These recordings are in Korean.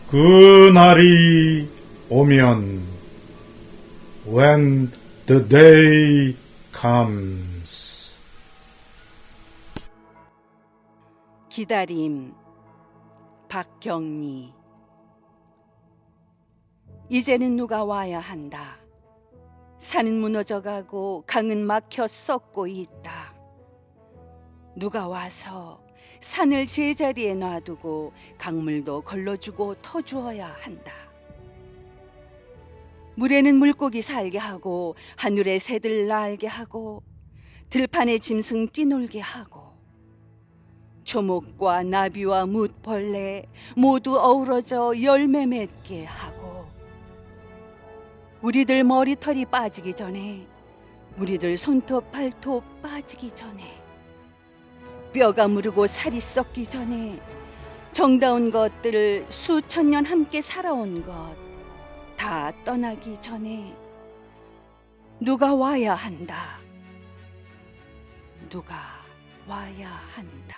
그 날이 오면, when the day comes. 기다림, 박경리. 이제는 누가 와야 한다. 산은 무너져가고 강은 막혀 썩고 있다. 누가 와서 산을 제자리에 놔두고 강물도 걸러주고 터주어야 한다. 물에는 물고기 살게 하고 하늘에 새들 날게 하고 들판에 짐승 뛰놀게 하고 초목과 나비와 뭇벌레 모두 어우러져 열매 맺게 하고 우리들 머리털이 빠지기 전에 우리들 손톱 발톱 빠지기 전에 뼈가 무르고 살이 썩기 전에 정다운 것들을 수천 년 함께 살아온 것 다 떠나기 전에 누가 와야 한다. 누가 와야 한다.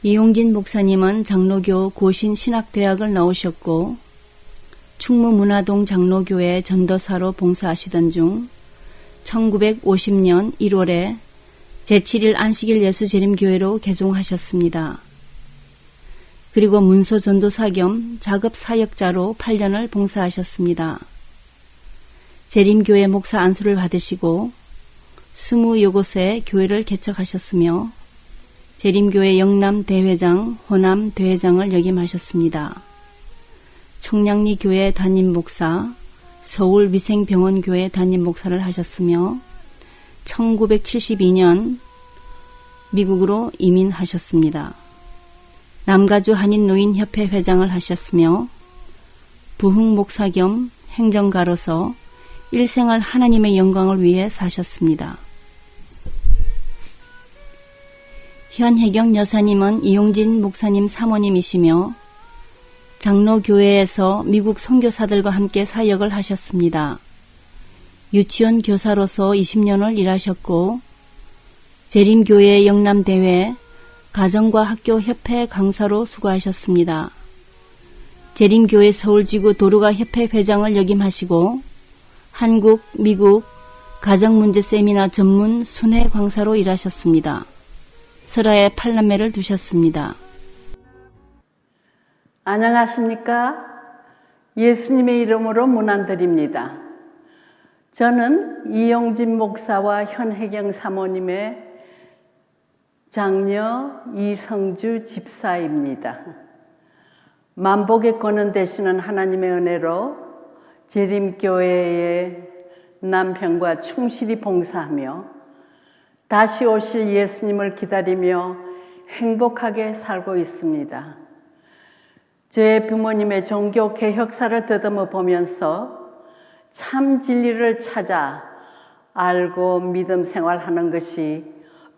이용진 목사님은 장로교 고신신학대학을 나오셨고 충무문화동 장로교회 전도사로 봉사하시던 중 1950년 1월에 제7일 안식일 예수재림교회로 개종하셨습니다. 그리고 문서전도사 겸 작업사역자로 8년을 봉사하셨습니다. 재림교회 목사 안수를 받으시고 20여 곳에 교회를 개척하셨으며 재림교회 영남대회장, 호남대회장을 역임하셨습니다. 청량리교회 담임목사, 서울위생병원교회 담임목사를 하셨으며 1972년 미국으로 이민하셨습니다. 남가주 한인노인협회 회장을 하셨으며 부흥목사 겸 행정가로서 일생을 하나님의 영광을 위해 사셨습니다. 현혜경 여사님은 이용진 목사님 사모님이시며 장로교회에서 미국 선교사들과 함께 사역을 하셨습니다. 유치원 교사로서 20년을 일하셨고 재림교회 영남대회 가정과 학교 협회 강사로 수고하셨습니다. 재림교회 서울지구 도루가 협회 회장을 역임하시고 한국, 미국 가정문제 세미나 전문 순회 강사로 일하셨습니다. 설화에 팔남매를 두셨습니다. 안녕하십니까? 예수님의 이름으로 문안드립니다. 저는 이용진 목사와 현혜경 사모님의 장녀 이성주 집사입니다. 만복의 권은 되시는 하나님의 은혜로 재림교회의 남편과 충실히 봉사하며 다시 오실 예수님을 기다리며 행복하게 살고 있습니다. 저의 부모님의 종교 개혁사를 더듬어 보면서 참 진리를 찾아 알고 믿음 생활하는 것이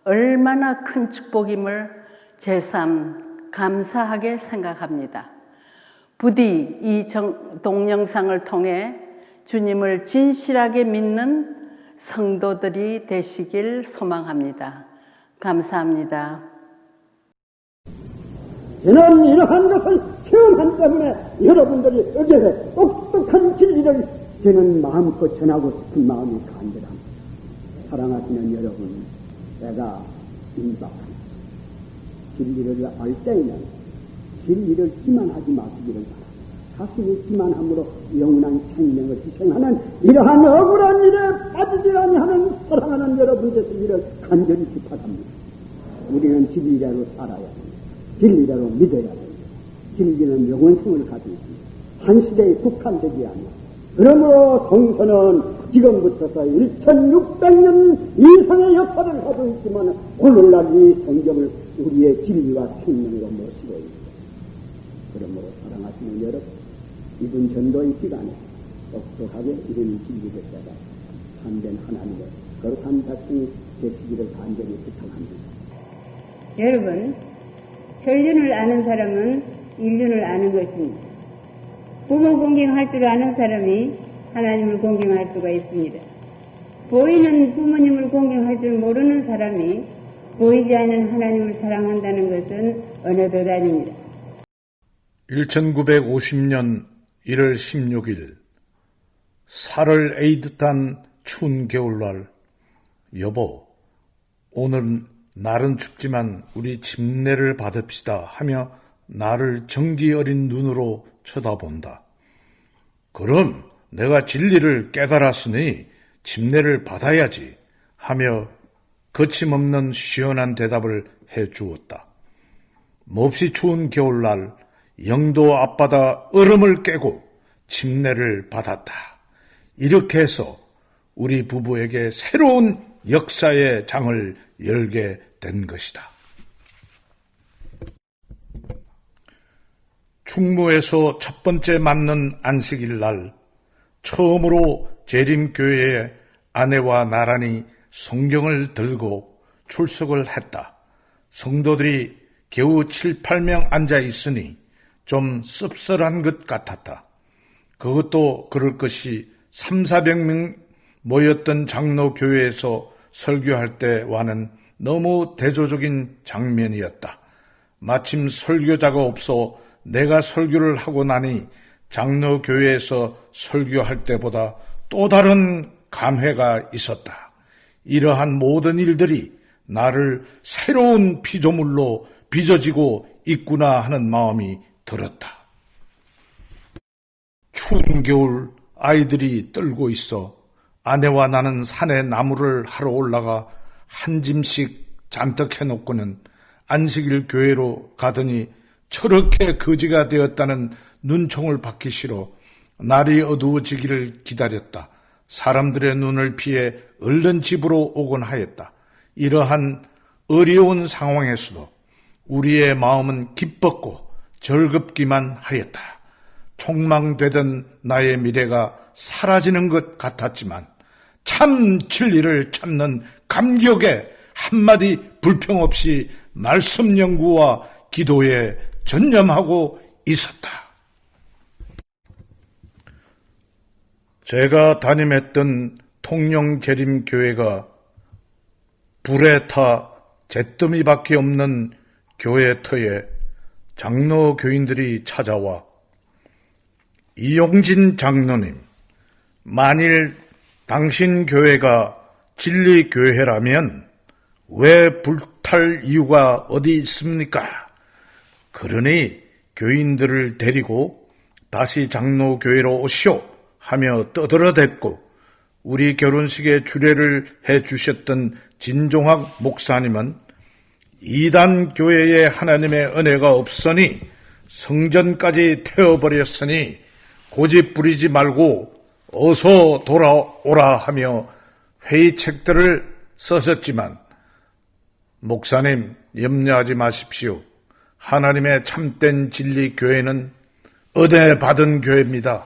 얼마나 큰 축복임을 제삼 감사하게 생각합니다. 부디 이 동영상을 통해 주님을 진실하게 믿는 성도들이 되시길 소망합니다. 감사합니다. 저는 이러한 것을 체험한 때문에 여러분들이 어제에 똑똑한 진리를 저는 마음껏 전하고 싶은 마음이 간절합니다. 사랑하시는 여러분, 내가 임박합니다. 진리를 알 때에는 진리를 기만하지 마시기를 바랍니다. 자신이 기만함으로 영원한 생명을 희생하는 이러한 억울한 일에 빠지지 아니하는 사랑하는 여러분 되시기를 간절히 부탁합니다. 우리는 진리대로 살아야 합니다. 진리대로 믿어야 됩니다. 진리는 영원성을 가지고 있습니다. 한 시대에 국한되지 않아. 그러므로 성서는 지금부터서 1600년 이상의 역사를 가지고 있지만 오늘날 이 성경을 우리의 진리와 생명으로 모시고 있습니다. 그러므로 사랑하시는 여러분, 이번 전도의 기간에 똑똑하게 이런 진리를 따라 참된 하나님의 거룩한 백성이 되시기를 간절히 부탁합니다. 여러분, 혈륜을 아는 사람은 인륜을 아는 것입니다. 부모 공경할 줄 아는 사람이 하나님을 공경할 수가 있습니다. 보이는 부모님을 공경할 줄 모르는 사람이 보이지 않는 하나님을 사랑한다는 것은 언어도 아닙니다. 1950년 1월 16일 살을 에이듯한 추운 겨울날, 여보, 오늘 날은 춥지만 우리 집례를 받읍시다 하며 나를 정기 어린 눈으로 쳐다본다. 그럼 내가 진리를 깨달았으니 집례를 받아야지 하며 거침없는 시원한 대답을 해주었다. 몹시 추운 겨울날 영도 앞바다 얼음을 깨고 침례를 받았다. 이렇게 해서 우리 부부에게 새로운 역사의 장을 열게 된 것이다. 충무에서 첫 번째 맞는 안식일 날 처음으로 재림교회의 아내와 나란히 성경을 들고 출석을 했다. 성도들이 겨우 7, 8명 앉아 있으니 좀 씁쓸한 것 같았다. 그것도 그럴 것이 3, 400명 모였던 장로교회에서 설교할 때와는 너무 대조적인 장면이었다. 마침 설교자가 없어 내가 설교를 하고 나니 장로교회에서 설교할 때보다 또 다른 감회가 있었다. 이러한 모든 일들이 나를 새로운 피조물로 빚어지고 있구나 하는 마음이 들었다. 추운 겨울 아이들이 떨고 있어 아내와 나는 산에 나무를 하러 올라가 한 짐씩 잔뜩 해놓고는 안식일 교회로 가더니 저렇게 거지가 되었다는 눈총을 받기 싫어 날이 어두워지기를 기다렸다. 사람들의 눈을 피해 얼른 집으로 오곤 하였다. 이러한 어려운 상황에서도 우리의 마음은 기뻤고 즐겁기만 하였다. 촉망되던 나의 미래가 사라지는 것 같았지만 참 진리를 찾는 감격에 한마디 불평 없이 말씀 연구와 기도에 전념하고 있었다. 제가 담임했던 통영재림교회가 불에 타 잿더미밖에 없는 교회터에 장로 교인들이 찾아와 이용진 장로님, 만일 당신 교회가 진리교회라면 왜 불탈 이유가 어디 있습니까? 그러니 교인들을 데리고 다시 장로교회로 오시오 하며 떠들어댔고 우리 결혼식에 주례를 해주셨던 진종학 목사님은 이단 교회에 하나님의 은혜가 없으니 성전까지 태워버렸으니 고집 부리지 말고 어서 돌아오라 하며 회의책들을 쓰셨지만 목사님 염려하지 마십시오. 하나님의 참된 진리 교회는 은혜 받은 교회입니다.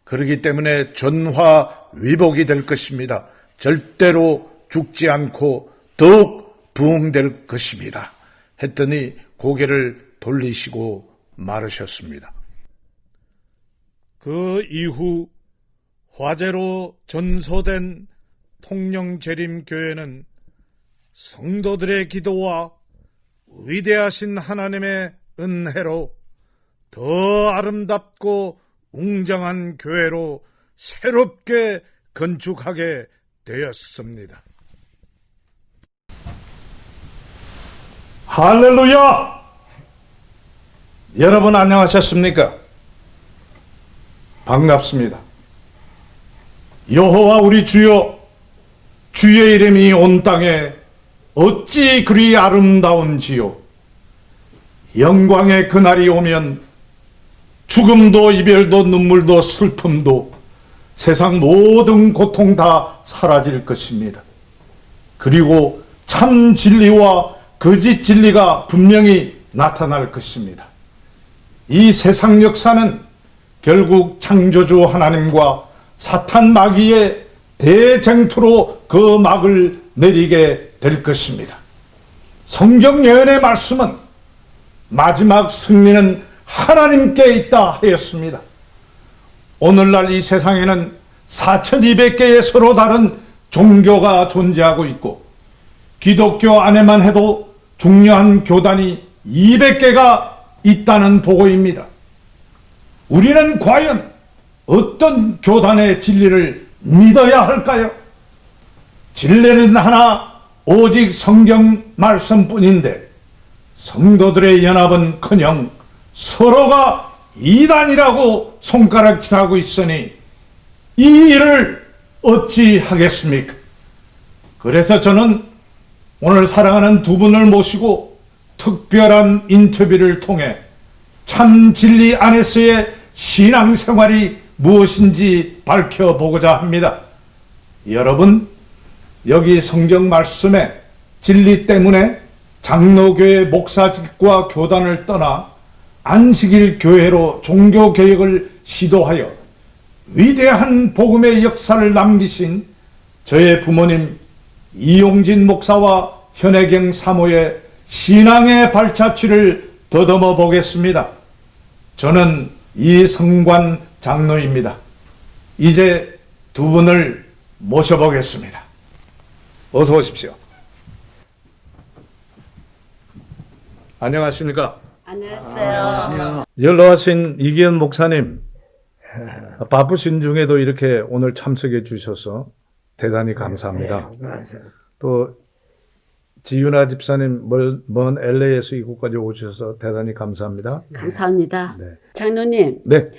그렇기 때문에 전화위복이 될 것입니다. 절대로 죽지 않고 더욱 부흥될 것입니다. 했더니 고개를 돌리시고 말으셨습니다. 그 이후 화재로 전소된 통영재림교회는 성도들의 기도와 위대하신 하나님의 은혜로 더 아름답고 웅장한 교회로 새롭게 건축하게 되었습니다. 할렐루야! 여러분 안녕하셨습니까? 반갑습니다. 여호와 우리 주여, 주의 이름이 온 땅에 어찌 그리 아름다운지요. 영광의 그날이 오면 죽음도 이별도 눈물도 슬픔도 세상 모든 고통 다 사라질 것입니다. 그리고 참 진리와 거짓 진리가 분명히 나타날 것입니다. 이 세상 역사는 결국 창조주 하나님과 사탄 마귀의 대쟁투로 그 막을 내리게 될 것입니다. 성경 예언의 말씀은 마지막 승리는 하나님께 있다 하였습니다. 오늘날 이 세상에는 4200개의 서로 다른 종교가 존재하고 있고 기독교 안에만 해도 중요한 교단이 200개가 있다는 보고입니다. 우리는 과연 어떤 교단의 진리를 믿어야 할까요? 진리는 하나 오직 성경 말씀뿐인데 성도들의 연합은커녕 서로가 이단이라고 손가락질하고 있으니 이 일을 어찌 하겠습니까? 그래서 저는 오늘 사랑하는 두 분을 모시고 특별한 인터뷰를 통해 참 진리 안에서의 신앙생활이 무엇인지 밝혀보고자 합니다. 여러분, 여기 성경 말씀에 진리 때문에 장로교회 목사직과 교단을 떠나 안식일 교회로 종교개혁을 시도하여 위대한 복음의 역사를 남기신 저의 부모님 이용진 목사와 현혜경 사모의 신앙의 발자취를 더듬어 보겠습니다. 저는 이성관 장로입니다. 이제 두 분을 모셔보겠습니다. 어서 오십시오. 안녕하십니까? 안녕하세요. 연로하신 이기현 목사님, 바쁘신 중에도 이렇게 오늘 참석해 주셔서 대단히 감사합니다. 또 지윤아 집사님 먼 LA에서 이곳까지 오셔서 대단히 감사합니다. 감사합니다. 네. 장로님, 네.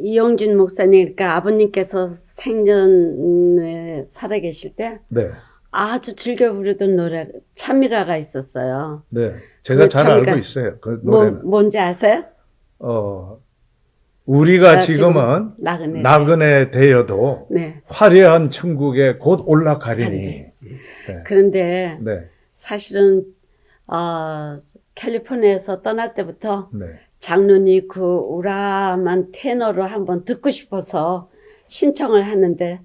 이용진 목사님, 그러니까 아버님께서 생전에 살아계실 때 네. 아주 즐겨 부르던 노래 찬미가가 있었어요. 네. 제가 그 잘 찬미가 알고 있어요. 그 노래는. 뭔지 아세요? 우리가 지금은 나그네. 나그네 되어도 네. 화려한 천국에 곧 올라가리니. 네. 그런데 네. 사실은 캘리포니아에서 떠날 때부터 네. 장로님 그 우람한 테너로 한번 듣고 싶어서 신청을 하는데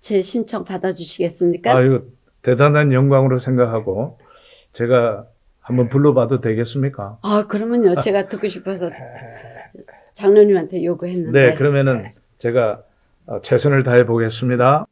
제 신청 받아주시겠습니까? 아유, 대단한 영광으로 생각하고 제가 한번 불러봐도 되겠습니까? 그러면요. 제가 듣고 싶어서 장로님한테 요구했는데. 네, 그러면은 제가 최선을 다해 보겠습니다.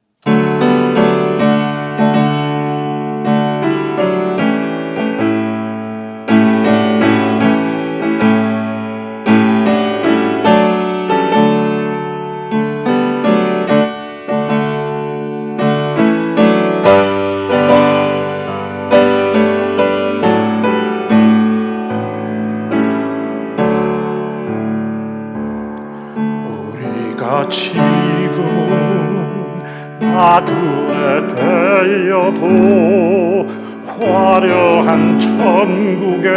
지금은 나그네 되어도 화려한 천국에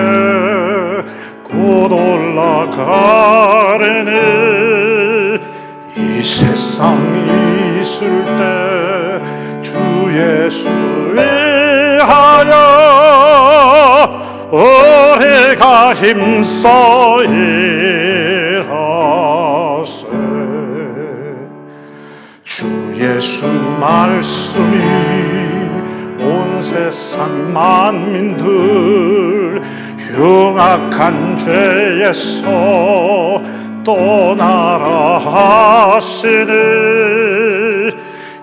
곧 올라가려니 이 세상 있을 때 주 예수 위하여 우리가 힘써 일하세. 주 예수 말씀이 온 세상 만민들 흉악한 죄에서 떠나라 하시니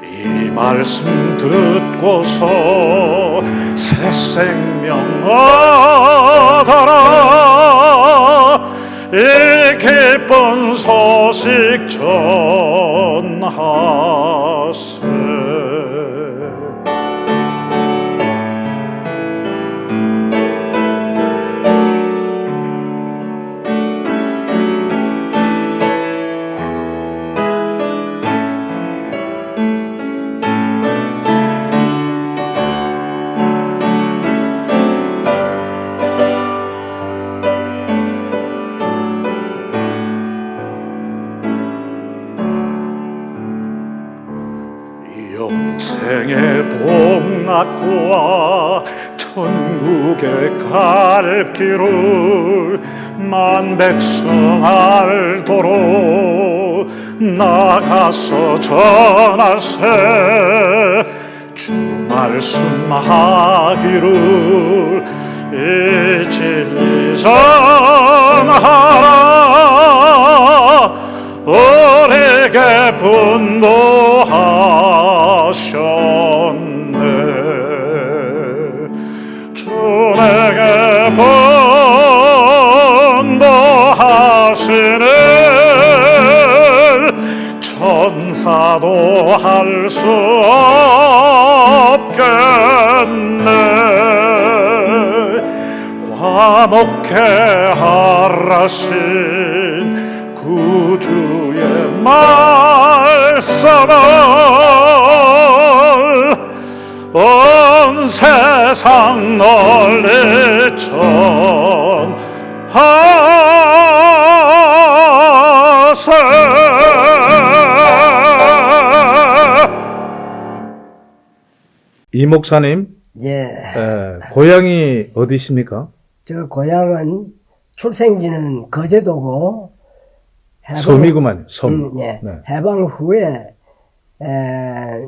이 말씀 듣고서 새 생명 얻어라 이 기쁜 소식 전하세. 영생의 복락과 천국에 갈 길을 만백성 알도록 나가서 전하세. 주 말씀하기를 이 진리 전하라 우리에게 분도하셨네. 주 내게 분도하시네. 천사도 할 수 없겠네. 화목해 하라신 구주의 말씀을 온 세상 널리 전하세. 이 목사님, 예. 고향이 어디십니까? 저 고향은 출생지는 거제도고 섬이구만요. 섬. 예. 네. 해방 후에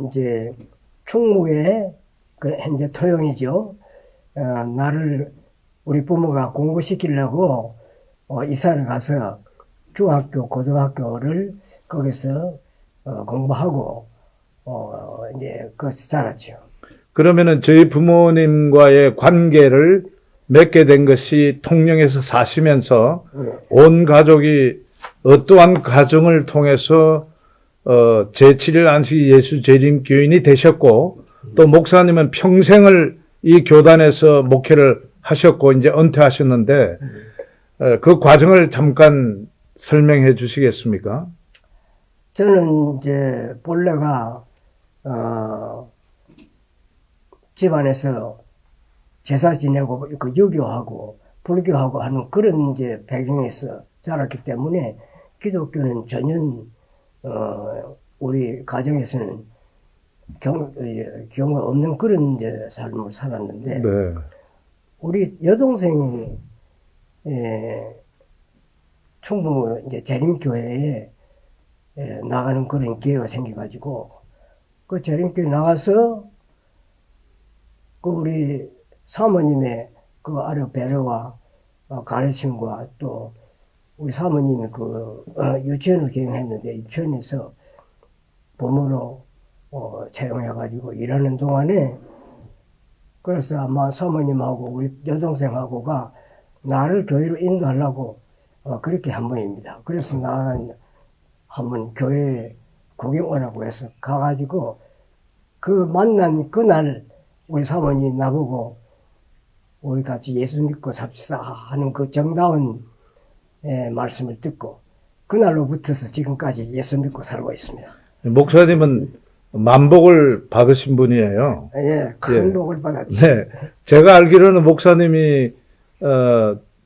이제 충무에 그 현재 토용이죠. 나를 우리 부모가 공부시키려고 이사를 가서 중학교, 고등학교를 거기서 공부하고 이제 거기서 자랐죠. 그러면은 저희 부모님과의 관계를 맺게 된 것이 통영에서 사시면서 온 가족이 어떠한 과정을 통해서 제7일 안식 예수 재림교인이 되셨고 또 목사님은 평생을 이 교단에서 목회를 하셨고 이제 은퇴하셨는데 그 과정을 잠깐 설명해 주시겠습니까? 저는 이제 본래가 집안에서 제사 지내고 그 유교하고 불교하고 하는 그런 이제 배경에서 자랐기 때문에 기독교는 전혀 우리 가정에서는 경우가 없는 그런 이제 삶을 살았는데 네. 우리 여동생이 충무 이제 재림교회에 나가는 그런 기회가 생겨가지고 그 재림교회 나가서 그 우리 사모님의 그 아래 배려와 가르침과 또 우리 사모님이 그 유치원을 경영했는데 유치원에서 부모로 채용해가지고 일하는 동안에 그래서 아마 사모님하고 우리 여동생하고가 나를 교회로 인도하려고 그렇게 한 모입니다. 그래서 나는 한번 교회 구경 오라고 해서 가가지고 그 만난 그날 우리 사모님이 나보고 우리 같이 예수 믿고 삽시다 하는 그 정다운 말씀을 듣고 그날로부터서 지금까지 예수 믿고 살고 있습니다. 목사님은 만복을 받으신 분이에요. 예, 큰 복을 받았죠. 네, 제가 알기로는 목사님이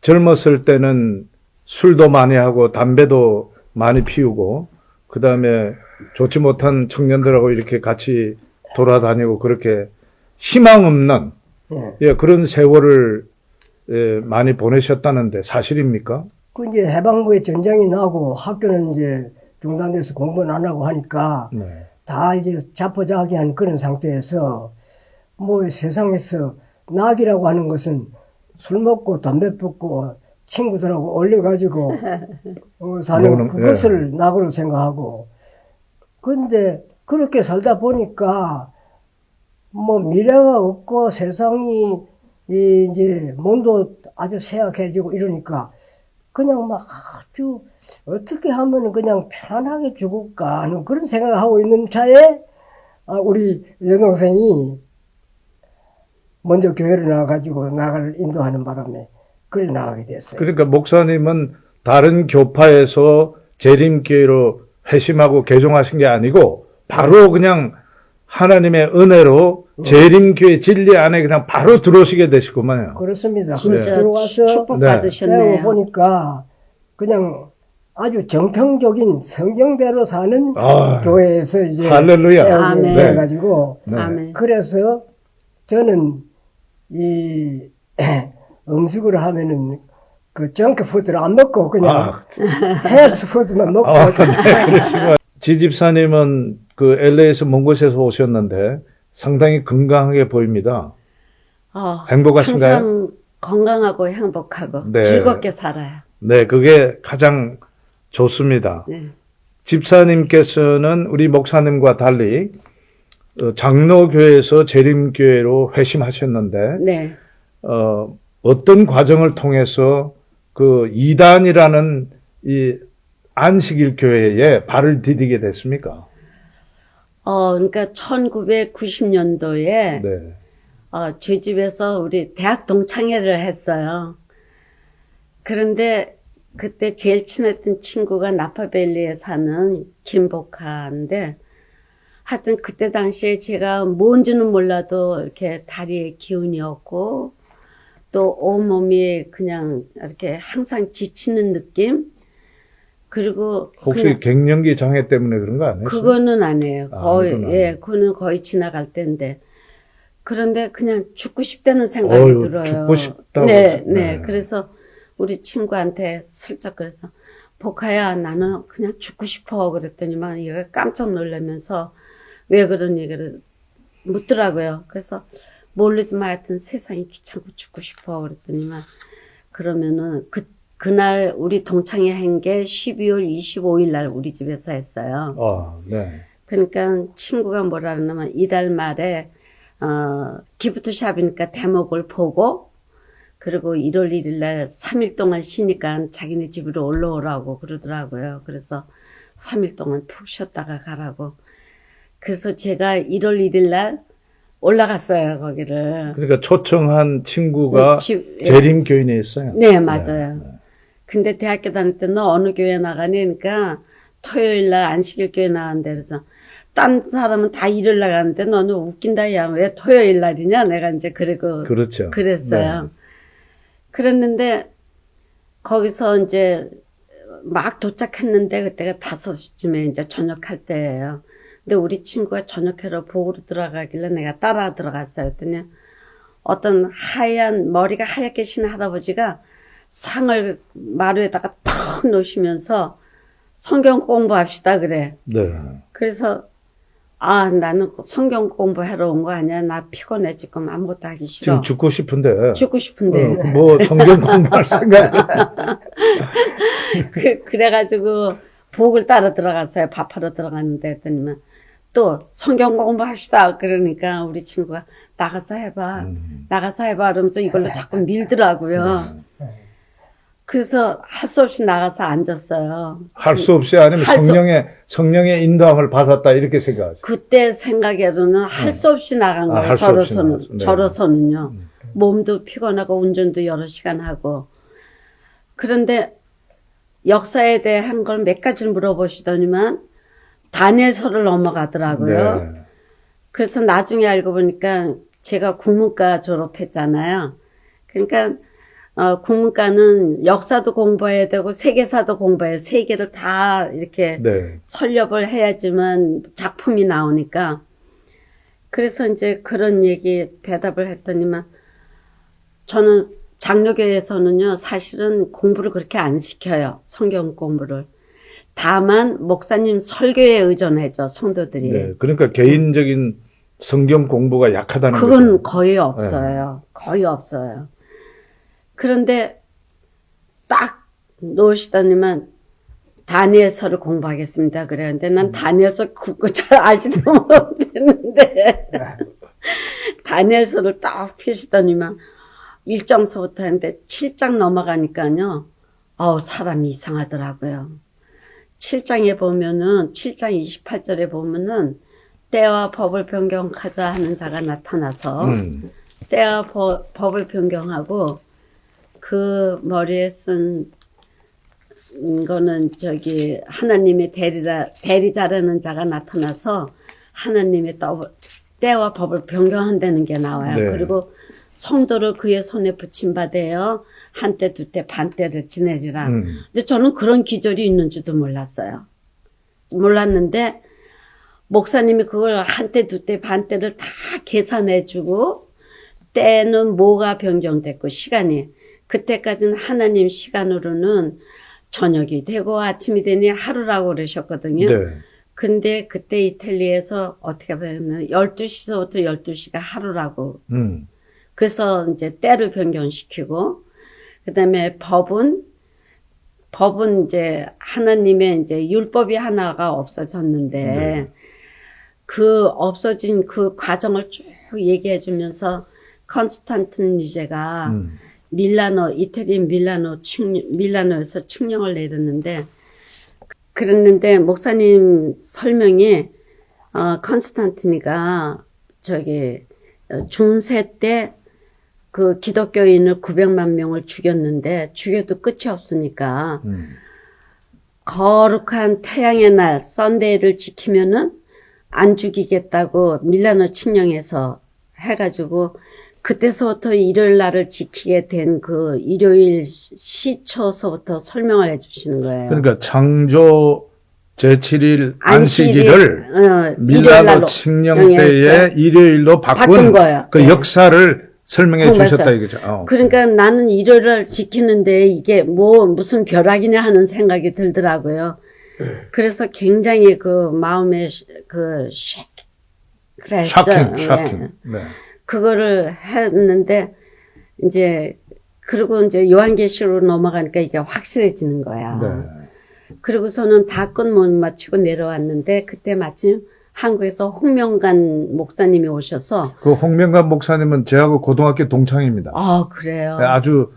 젊었을 때는 술도 많이 하고 담배도 많이 피우고 그 다음에 좋지 못한 청년들하고 이렇게 같이 돌아다니고 그렇게 희망 없는 그런 세월을 많이 보내셨다는데 사실입니까? 그 이제 해방부에 전쟁이 나고 학교는 이제 중단돼서 공부는 안 하고 하니까 네. 다 이제 자포자기한 그런 상태에서 뭐 세상에서 낙이라고 하는 것은 술 먹고 담배 붓고 친구들하고 올려가지고 사는 노는, 그것을 낙으로 생각하고 그런데 그렇게 살다 보니까 뭐 미래가 없고 세상이 이제 몸도 아주 쇠약해지고 이러니까 그냥 막 아주 어떻게 하면 그냥 편안하게 죽을까 하는 그런 생각을 하고 있는 차에 우리 여동생이 먼저 교회를 나와가지고 나를 인도하는 바람에 그래 나가게 됐어요. 그러니까 목사님은 다른 교파에서 재림교회로 회심하고 개종하신 게 아니고 바로 그냥 하나님의 은혜로 재림교회 진리 안에 그냥 바로 들어오시게 되시구만요. 그렇습니다. 진짜 들어와서 축복 네. 받으셨네요. 보니까 그냥 아주 정통적인 성경대로 사는 아, 교회에서 이제 할렐루야. 아멘. 해가지고 네. 아멘. 그래서 저는 이 음식을 하면은 그 정크푸드를 안 먹고 그냥 헬스푸드만 먹고 네, 그러시구나. 지집사님은 그 LA에서 먼 곳에서 오셨는데 상당히 건강하게 보입니다. 행복하신가요? 항상 건강하고 행복하고 네. 즐겁게 살아요. 네, 그게 가장 좋습니다. 네. 집사님께서는 우리 목사님과 달리 장로교회에서 재림교회로 회심하셨는데 네. 어떤 과정을 통해서 그 이단이라는 이 안식일 교회에 발을 디디게 됐습니까? 그러니까 1990년도에 네. 저희 집에서 우리 대학 동창회를 했어요. 그런데 그때 제일 친했던 친구가 나파밸리에 사는 김복하인데 하여튼 그때 당시에 제가 뭔지는 몰라도 이렇게 다리에 기운이 없고 또 온몸이 그냥 이렇게 항상 지치는 느낌? 그리고 혹시 그냥 갱년기 장애 때문에 그런 거 아니에요? 그거는 아니에요. 거의, 그건 예, 아니에요. 그거는 거의 지나갈 때인데. 그런데 그냥 죽고 싶다는 생각이 어휴, 들어요. 죽고 싶다고. 네, 네, 네. 그래서 우리 친구한테 슬쩍 그래서, 복하야, 나는 그냥 죽고 싶어. 그랬더니만 얘가 깜짝 놀라면서 왜 그런 얘기를 묻더라고요. 그래서 모르지만 하여튼 세상이 귀찮고 죽고 싶어. 그랬더니만 그러면은 그날 우리 동창회 한 게 12월 25일 날 우리 집에서 했어요. 네. 그러니까 친구가 뭐라 그러냐면 이달 말에 기프트샵이니까 대목을 보고 그리고 1월 1일 날 3일 동안 쉬니까 자기네 집으로 올라오라고 그러더라고요. 그래서 3일 동안 푹 쉬었다가 가라고. 그래서 제가 1월 1일 날 올라갔어요, 거기를. 그러니까 초청한 친구가 예. 재림교인이 있어요. 네, 맞아요. 근데 대학교 다닐 때는 어느 교회 나가니까 토요일 날 안식일 교회 나간대. 그래서 딴 사람은 다 일요일 날 가는데 너는 웃긴다, 야. 왜 토요일 날이냐? 내가 이제 그렇죠. 그랬어요. 네. 그랬는데 거기서 이제 막 도착했는데 그때가 5시쯤에 이제 저녁할 때예요. 근데 우리 친구가 저녁회로 보고로 들어가길래 내가 따라 들어갔어요. 그랬더니 어떤 머리가 하얗게 신 할아버지가 상을 마루에다가 탁 놓으시면서 성경 공부합시다 그래. 네. 그래서 나는 성경 공부하러 온 거 아니야. 나 피곤해 지금 아무것도 하기 싫어. 지금 죽고 싶은데. 죽고 싶은데. 뭐 성경 공부할 생각. 그래가지고 복을 따라 들어갔어요. 밥하러 들어갔는데 했더니만 또 성경 공부합시다. 그러니까 우리 친구가 나가서 해봐. 나가서 해봐. 그러면서 이걸로 자꾸 밀더라고요. 그래서 할 수 없이 나가서 앉았어요. 할 수 없이 아니면 성령의 인도함을 받았다 이렇게 생각하죠. 그때 생각에는 할 수 없이 나간 거예요. 할 수 없이 나갔어. 네. 저로서는요. 몸도 피곤하고 운전도 여러 시간 하고. 그런데 역사에 대한 걸 몇 가지를 물어보시더니만 다니엘서를 넘어가더라고요. 네. 그래서 나중에 알고 보니까 제가 국문과 졸업했잖아요. 그러니까 국문과는 역사도 공부해야 되고 세계사도 공부해야 세 개를 다 이렇게 네. 설립을 해야지만 작품이 나오니까. 그래서 이제 그런 얘기 대답을 했더니만 저는 장로교에서는요 사실은 공부를 그렇게 안 시켜요. 성경 공부를. 다만 목사님 설교에 의존하죠. 성도들이. 네. 그러니까 개인적인 성경 공부가 약하다는 거죠. 그건 거의 없어요. 거의 없어요. 그런데 딱 놓으시더니만 다니엘서를 공부하겠습니다. 그랬는데 난 다니엘서 그거 잘 알지도 못했는데 다니엘서를 딱 펴시더니만 1장서부터 했는데 7장 넘어가니까요. 사람이 이상하더라고요. 7장에 보면은 7장 28절에 보면은 때와 법을 변경하자 하는 자가 나타나서 때와 법을 변경하고 그 머리에 쓴 거는 하나님의 대리자라는 자가 나타나서 하나님의 때와 법을 변경한다는 게 나와요. 네. 그리고 성도를 그의 손에 붙임받아요. 한때 두때 반때를 지내지라. 근데 저는 그런 기절이 있는 줄도 몰랐는데 목사님이 그걸 한때 두때 반때를 다 계산해주고 때는 뭐가 변경됐고 시간이 그때까지는 하나님 시간으로는 저녁이 되고 아침이 되니 하루라고 그러셨거든요. 네. 근데 그때 이탈리아에서 어떻게 보면 12시서부터 12시가 하루라고. 그래서 이제 때를 변경시키고 그다음에 법은 이제 하나님의 이제 율법이 하나가 없어졌는데 그 없어진 그 과정을 쭉 얘기해 주면서 컨스탄틴 유제가 이태리 밀라노에서 칙령을 내렸는데 그랬는데 목사님 설명에 컨스탄티니가 중세 때 그 기독교인을 900만 명을 죽였는데 죽여도 끝이 없으니까 거룩한 태양의 날 썬데이를 지키면은 안 죽이겠다고 밀라노 칙령에서 해가지고 그때서부터 일요일 날을 지키게 된 그 일요일 시초서부터 설명을 해주시는 거예요. 그러니까 창조 제7일 안식일을 밀라노 칙령 때에 일요일로 바꾼 거예요. 그 네. 역사를 설명해 주셨다 맞아요. 이거죠. 그러니까 나는 일요일을 지키는데 이게 무슨 벼락이냐 하는 생각이 들더라고요. 그래서 굉장히 그 마음에 샤킹. 네. 그거를 했는데 그리고 이제 요한계시록으로 넘어가니까 이게 확실해지는 거야. 네. 그리고서는 다 끝 못 마치고 내려왔는데 그때 마침 한국에서 홍명관 목사님이 오셔서 그 홍명관 목사님은 저하고 고등학교 동창입니다. 그래요. 아주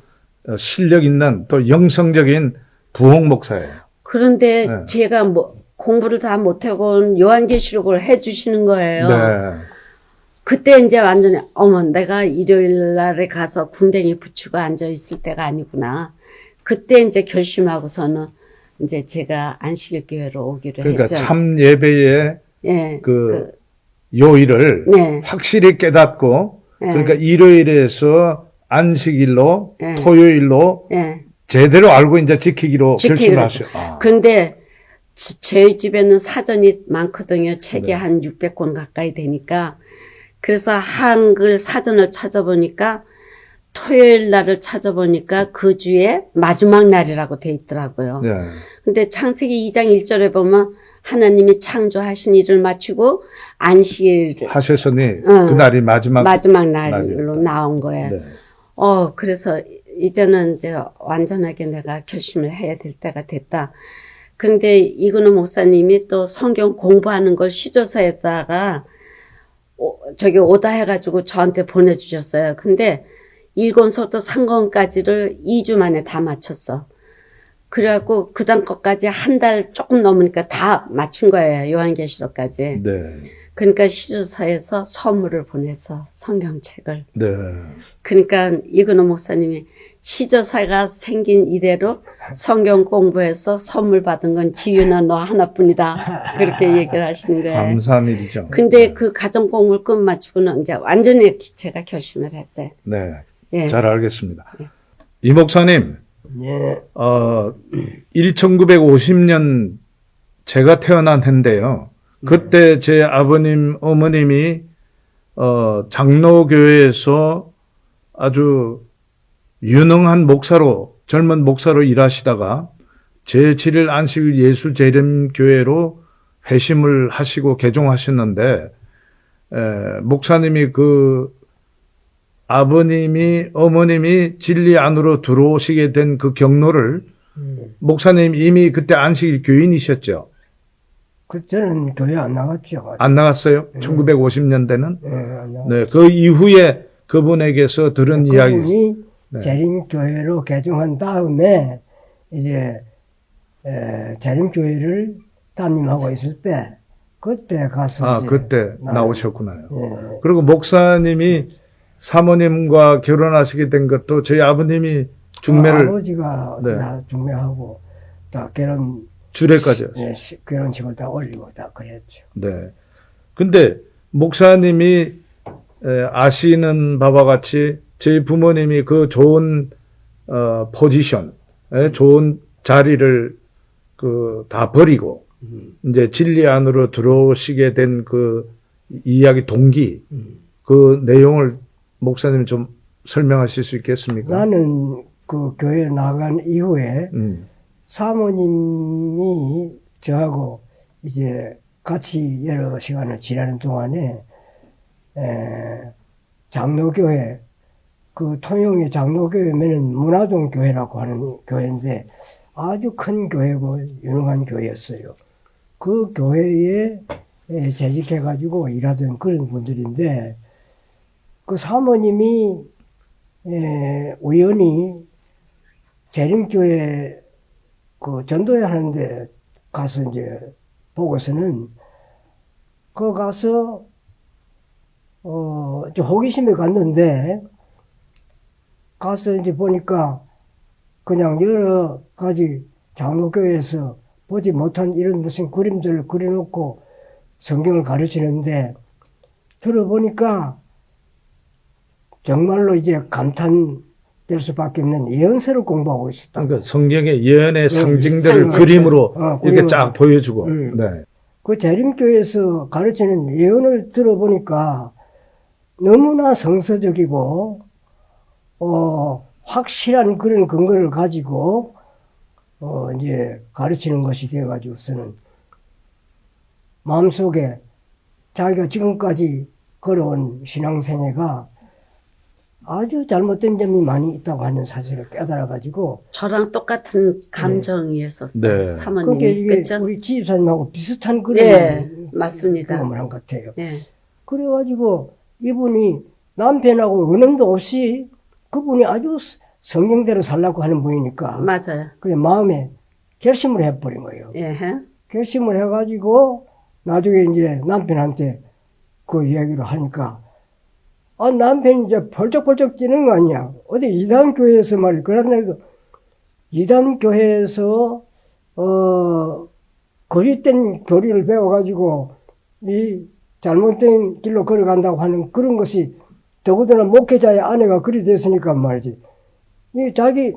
실력 있는 또 영성적인 부흥 목사예요. 그런데 네. 제가 공부를 다 못하고 요한계시록을 해주시는 거예요. 네. 그때 이제 완전히 내가 일요일 날에 가서 궁뎅이 붙이고 앉아 있을 때가 아니구나. 그때 이제 결심하고서는 이제 제가 안식일 교회로 오기로 그러니까 했죠. 참 예배의 요일을 네. 확실히 깨닫고 네. 그러니까 일요일에서 안식일로 네. 토요일로 예. 제대로 알고 이제 지키기로 결심을 하셔. 근데 저희 집에는 사전이 많거든요. 책이 네. 한 600권 가까이 되니까. 그래서 한글 사전을 찾아보니까 토요일 날을 찾아보니까 그 주에 마지막 날이라고 돼 있더라고요. 네. 근데 창세기 2장 1절에 보면 하나님이 창조하신 일을 마치고 안식일을 하셨으니 그날이 마지막 날로 날이었다. 나온 거예요. 네. 그래서 이제는 이제 완전하게 내가 결심을 해야 될 때가 됐다. 그런데 이근호 목사님이 또 성경 공부하는 걸 시조사에다가 오다 해가지고 저한테 보내주셨어요. 근데 1권서부터 3권까지를 2주 만에 다 맞췄어. 그래갖고 그 다음 것까지 한 달 조금 넘으니까 다 맞춘 거예요. 요한계시록까지. 네. 그러니까 시조사에서 선물을 보내서 성경책을. 네. 그러니까 이근호 목사님이 시조사가 생긴 이래로 성경 공부해서 선물 받은 건 지윤아 너 하나뿐이다. 그렇게 얘기를 하시는 거예요. 감사한 일이죠. 근데 그 가정 공부를 끝 마치고는 이제 완전히 제가 결심을 했어요. 네. 예. 잘 알겠습니다. 이 목사님, 예. 1950년 제가 태어난 해인데요. 그때 제 아버님, 어머님이 장로교회에서 아주 유능한 목사로, 젊은 목사로 일하시다가 제7일 안식일 예수재림교회로 회심을 하시고 개종하셨는데 목사님이 그 아버님이, 어머님이 진리 안으로 들어오시게 된 그 경로를 목사님 이미 그때 안식 교인이셨죠? 저는 교회 안 나갔죠. 안 나갔어요? 1950년대는? 네, 안 나갔죠. 네, 그 이후에 그분에게서 들은 이야기. 그분이 네. 재림교회로 개종한 다음에 이제 재림교회를 담임하고 있을 때 그때 가서 이제 그때 나오셨구나요. 예. 그리고 목사님이 사모님과 결혼하시게 된 것도 저희 아버님이 중매를 아버지가 네. 다 중매하고 다 결혼 주례까지. 예, 결혼식을 다 올리고 다 그랬죠. 네. 근데 목사님이 아시는 바와 같이 저희 부모님이 그 좋은 포지션, 좋은 자리를 다 버리고 이제 진리 안으로 들어오시게 된 그 이야기 동기, 그 내용을 목사님 좀 설명하실 수 있겠습니까? 나는 그 교회 나간 이후에 사모님이 저하고 이제 같이 여러 시간을 지내는 동안에 장로교회, 그 통영의 장로교회면은 문화동 교회라고 하는 교회인데 아주 큰 교회고 유능한 교회였어요. 그 교회에 재직해가지고 일하던 그런 분들인데 그 사모님이 우연히 재림교회 그 전도회 하는데 가서 이제 보고서는 그 가서 좀 호기심에 갔는데 가서 이제 보니까 그냥 여러 가지 장로교회에서 보지 못한 이런 무슨 그림들을 그려놓고 성경을 가르치는데 들어보니까 정말로 이제 감탄될 수밖에 없는 예언서를 공부하고 있었다. 그러니까 성경의 예언의 상징들을 그림으로 이렇게 그림으로. 쫙 보여주고. 네. 그 재림교회에서 가르치는 예언을 들어보니까 너무나 성서적이고 확실한 그런 근거를 가지고 이제 가르치는 것이 되어가지고서는 마음속에 자기가 지금까지 걸어온 신앙생애가 아주 잘못된 점이 많이 있다고 하는 사실을 깨달아가지고 저랑 똑같은 감정이었었어요. 네. 사모님이. 그게 이게 그쵸? 우리 지집사님하고 비슷한 그런 네, 맞습니다. 경험을 한 것 같아요. 네. 그래가지고 이분이 남편하고 의논도 없이 그분이 아주 성경대로 살라고 하는 분이니까 맞아요. 그냥 마음에 결심을 해버린 거예요. 예. 결심을 해가지고 나중에 이제 남편한테 그 이야기를 하니까 남편이 이제 벌쩍벌쩍 뛰는 거 아니야. 어디 이단교회에서 말이야. 그러나 이단교회에서 거짓된 교리를 배워가지고 이 잘못된 길로 걸어간다고 하는 그런 것이 더구나 목회자의 아내가 그리 됐으니까 말이지. 이 자기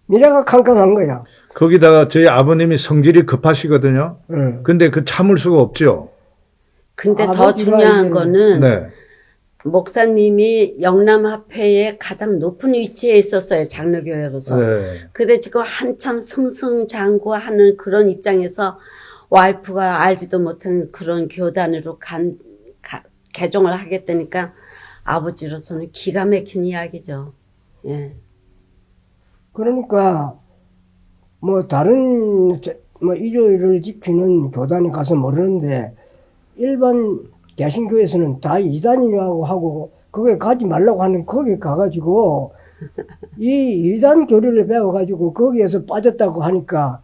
미래가 캄캄한 거야. 거기다가 저희 아버님이 성질이 급하시거든요. 응. 근데 그 참을 수가 없죠. 근데 더 아버지가 중요한 이제- 거는 네. 목사님이 영남합회의 가장 높은 위치에 있었어요. 장로교회로서. 네. 근데 지금 한참 승승장구하는 그런 입장에서 와이프가 알지도 못한 그런 교단으로 개종을 하겠다니까 아버지로서는 기가 막힌 이야기죠. 예. 그러니까 뭐 다른 뭐 일요일을 지키는 교단에 가서 모르는데 일반 개신교에서는 다 이단이라고 하고 거기에 가지 말라고 하는 거기 가가지고 이 이단 교리를 배워가지고 거기에서 빠졌다고 하니까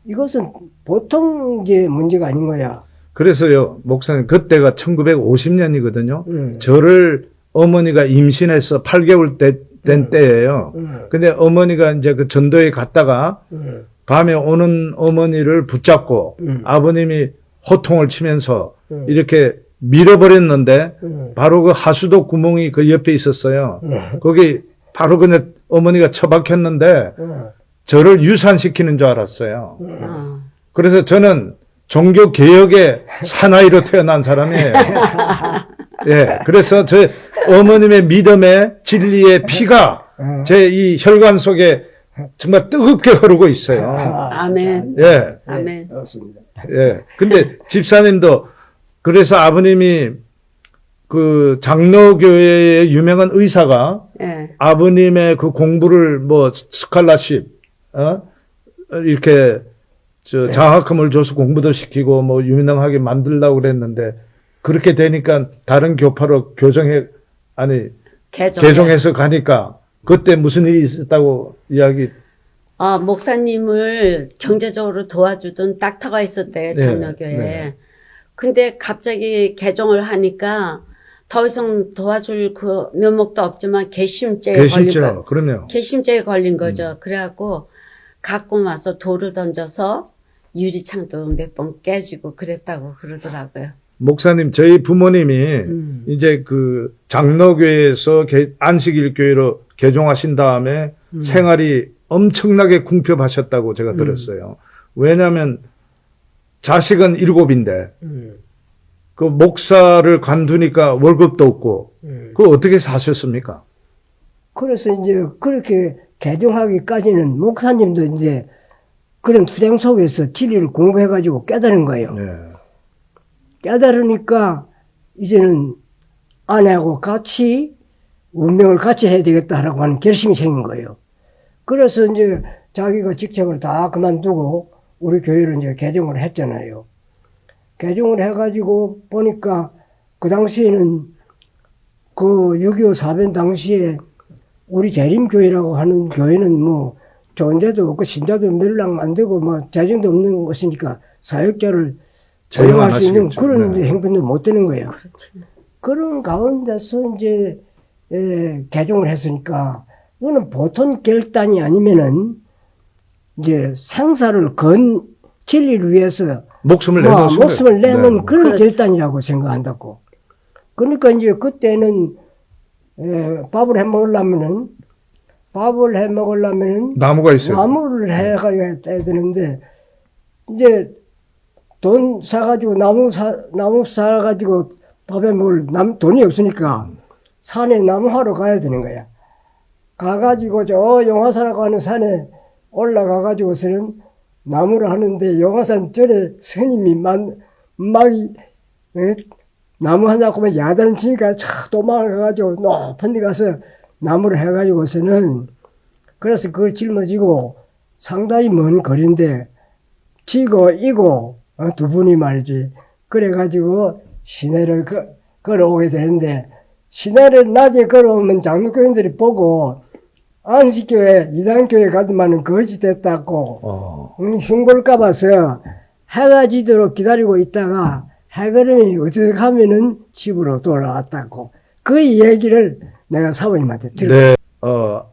이것은 보통 이제 문제가 아닌 거야. 그래서요, 목사님, 그때가 1950년이거든요. 저를 어머니가 임신해서 8개월 된 때예요. 근데 어머니가 이제 그 전도에 갔다가 밤에 오는 어머니를 붙잡고 아버님이 호통을 치면서 이렇게 밀어버렸는데 바로 그 하수도 구멍이 그 옆에 있었어요. 거기 바로 그냥 어머니가 처박혔는데 저를 유산시키는 줄 알았어요. 그래서 저는 종교 개혁의 사나이로 태어난 사람이에요. 예, 그래서 저 어머님의 믿음의 진리의 피가 제 이 혈관 속에 정말 뜨겁게 흐르고 있어요. 아멘. 예, 아멘. 그렇습니다. 예. 근데 집사님도 그래서 아버님이 그 장로교회의 유명한 의사가 예. 아버님의 그 공부를 뭐 스칼라십, 이렇게 장학금을 줘서 공부도 시키고 뭐 유명하게 만들려고 그랬는데 그렇게 되니까 다른 교파로 개종해서 가니까 그때 무슨 일이 있었다고 이야기. 목사님을 경제적으로 도와주던 닥터가 있었대요, 장로교회에. 네. 근데 갑자기 개종을 하니까 더 이상 도와줄 그 면목도 없지만 개심죄에 걸린 거죠. 그래갖고 갖고 와서 돌을 던져서 유리창도 몇 번 깨지고 그랬다고 그러더라고요. 목사님, 저희 부모님이 이제 그 장로교회에서 안식일교회로 개종하신 다음에 생활이 엄청나게 궁핍하셨다고 제가 들었어요. 왜냐하면 자식은 7인데 그 목사를 관두니까 월급도 없고 그거 어떻게 사셨습니까? 그래서 이제 그렇게 개종하기까지는 목사님도 이제 그런 투쟁 속에서 진리를 공부해가지고 깨달은 거예요. 네. 깨달으니까 이제는 아내하고 같이 운명을 같이 해야 되겠다라고 하는 결심이 생긴 거예요. 그래서 이제 자기가 직책을 다 그만두고 우리 교회를 이제 개종을 했잖아요. 개종을 해가지고 보니까 그 당시에는 그 6.25 사변 당시에 우리 재림교회라고 하는 교회는 뭐 존재도 없고 신자도 멸랑 안 되고 뭐 재정도 없는 것이니까 사역자를 채용할 수 있는 그런 네. 형편도 못 되는 거예요. 그렇지. 그런 가운데서 이제 개종을 했으니까 이거는 보통 결단이 아니면은 이제 생사를 건 진리를 위해서 목숨을 내는 네. 그런 결단이라고 생각한다고. 그러니까 이제 그때는 밥을 해 먹으려면은 나무가 있어요. 나무를 해가지고 해야 되는데 이제 돈 사가지고 나무 사가지고 밥에 먹을 돈이 없으니까 산에 나무하러 가야 되는 거야. 가가지고 저 용화산이라고 하는 산에 올라가가지고서는 나무를 하는데 용화산 전에 스님이 나무 하자고 막 야단을 치니까 촥 도망을 가가지고 높은 데 가서 나무를 해가지고서는 그래서 그걸 짊어지고 상당히 먼 거리인데 지고 이고 두 분이 말이지. 그래가지고 시내를 걸어오게 되는데 시내를 낮에 걸어오면 장로교인들이 보고 안식교회, 이단교회 가지만은 거지 됐다고 흉보를 까봐서 해가 지도록 기다리고 있다가 해걸음이 어떻게 하면은 집으로 돌아왔다고 그 얘기를 내가 사모님한테 들었어요. 네.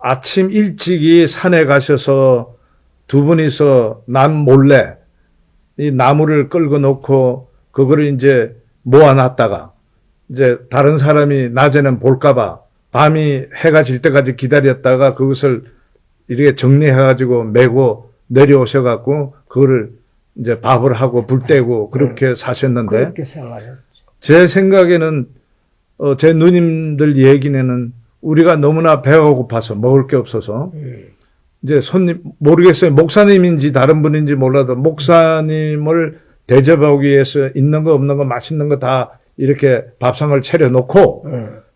아침 일찍이 산에 가셔서 두 분이서 남 몰래 이 나무를 끌고 놓고 그거를 이제 모아놨다가 이제 다른 사람이 낮에는 볼까봐 밤이 해가 질 때까지 기다렸다가 그것을 이렇게 정리해가지고 메고 내려오셔갖고 그거를 이제 밥을 하고 불 떼고 그렇게 사셨는데 그렇게 생활을. 제 생각에는 제 누님들 얘기는 우리가 너무나 배가 고파서 먹을 게 없어서 이제 모르겠어요. 목사님인지 다른 분인지 몰라도 목사님을 대접하기 위해서 있는 거 없는 거 맛있는 거 다 이렇게 밥상을 차려놓고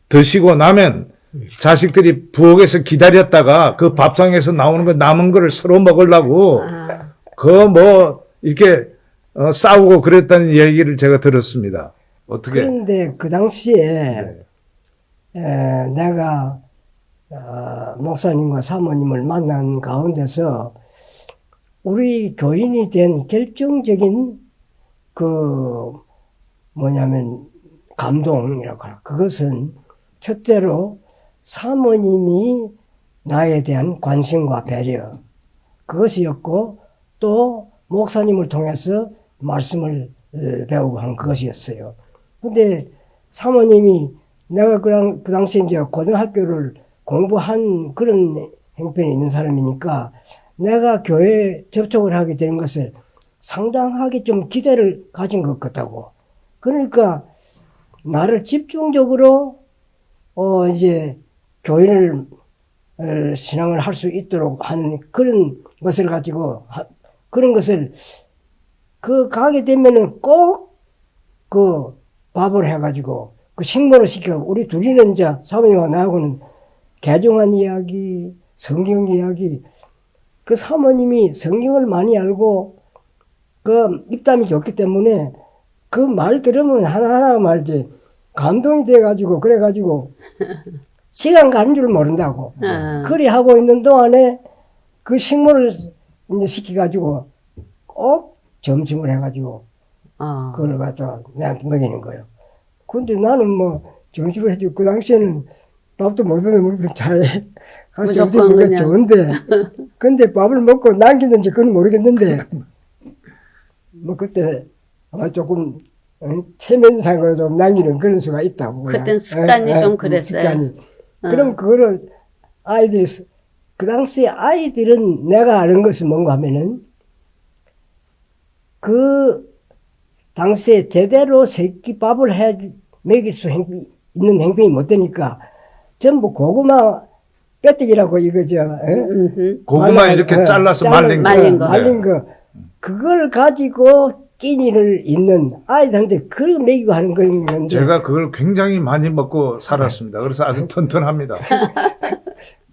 드시고 나면 자식들이 부엌에서 기다렸다가 그 밥상에서 나오는 거 남은 거를 서로 먹으려고 이렇게 싸우고 그랬다는 얘기를 제가 들었습니다. 어떻게? 그런데 그 당시에 내가 목사님과 사모님을 만난 가운데서 우리 교인이 된 결정적인 감동이라고 할까. 그것은 첫째로 사모님이 나에 대한 관심과 배려 그것이었고 또 목사님을 통해서 말씀을 배우고 한 그것이었어요. 근데 사모님이 내가 그 당시에 이제 고등학교를 공부한 그런 형편이 있는 사람이니까 내가 교회에 접촉을 하게 되는 것을 상당하게 좀 기대를 가진 것 같다고. 그러니까 나를 집중적으로 이제 교회를 신앙을 할 수 있도록 하는 그런 것을 가지고 그런 것을 가게 되면은 꼭 밥을 해가지고 그 식모를 시켜. 우리 둘이는 이제 사모님과 나하고는 개종한 이야기, 성경 이야기. 그 사모님이 성경을 많이 알고 그 입담이 좋기 때문에 그 말 들으면 하나하나 말지 감동이 돼가지고 그래가지고 시간 가는 줄 모른다고. 그리 하고 있는 동안에 그 식모를 이제 시켜가지고 꼭 점심을 해가지고 그걸 갖다가 내한테 먹이는 거예요. 근데 나는 뭐 점심을 해주고 그 당시에는 밥도 먹든 잘해. 무조건 먹으면 그냥. 좋은데 근데 밥을 먹고 남기는지 그건 모르겠는데 뭐 그때 아마 조금 체면상으로 좀 남기는 그런 수가 있다고. 그땐 습관이 좀 그랬어요. 습관이. 그럼 그거를 아이들이 그 당시에 아이들은 내가 아는 것이 뭔가 하면은 그 당시에 제대로 새끼 밥을 해 먹일 수 있는 행편이 못 되니까 전부 고구마 빼뜨기라고 이거죠. 고구마 이렇게 잘라서 말린 거. 말린 거. 그걸 가지고 끼니를 있는 아이들한테 그걸 먹이고 하는 건데. 제가 그걸 굉장히 많이 먹고 살았습니다. 그래서 아주 튼튼합니다.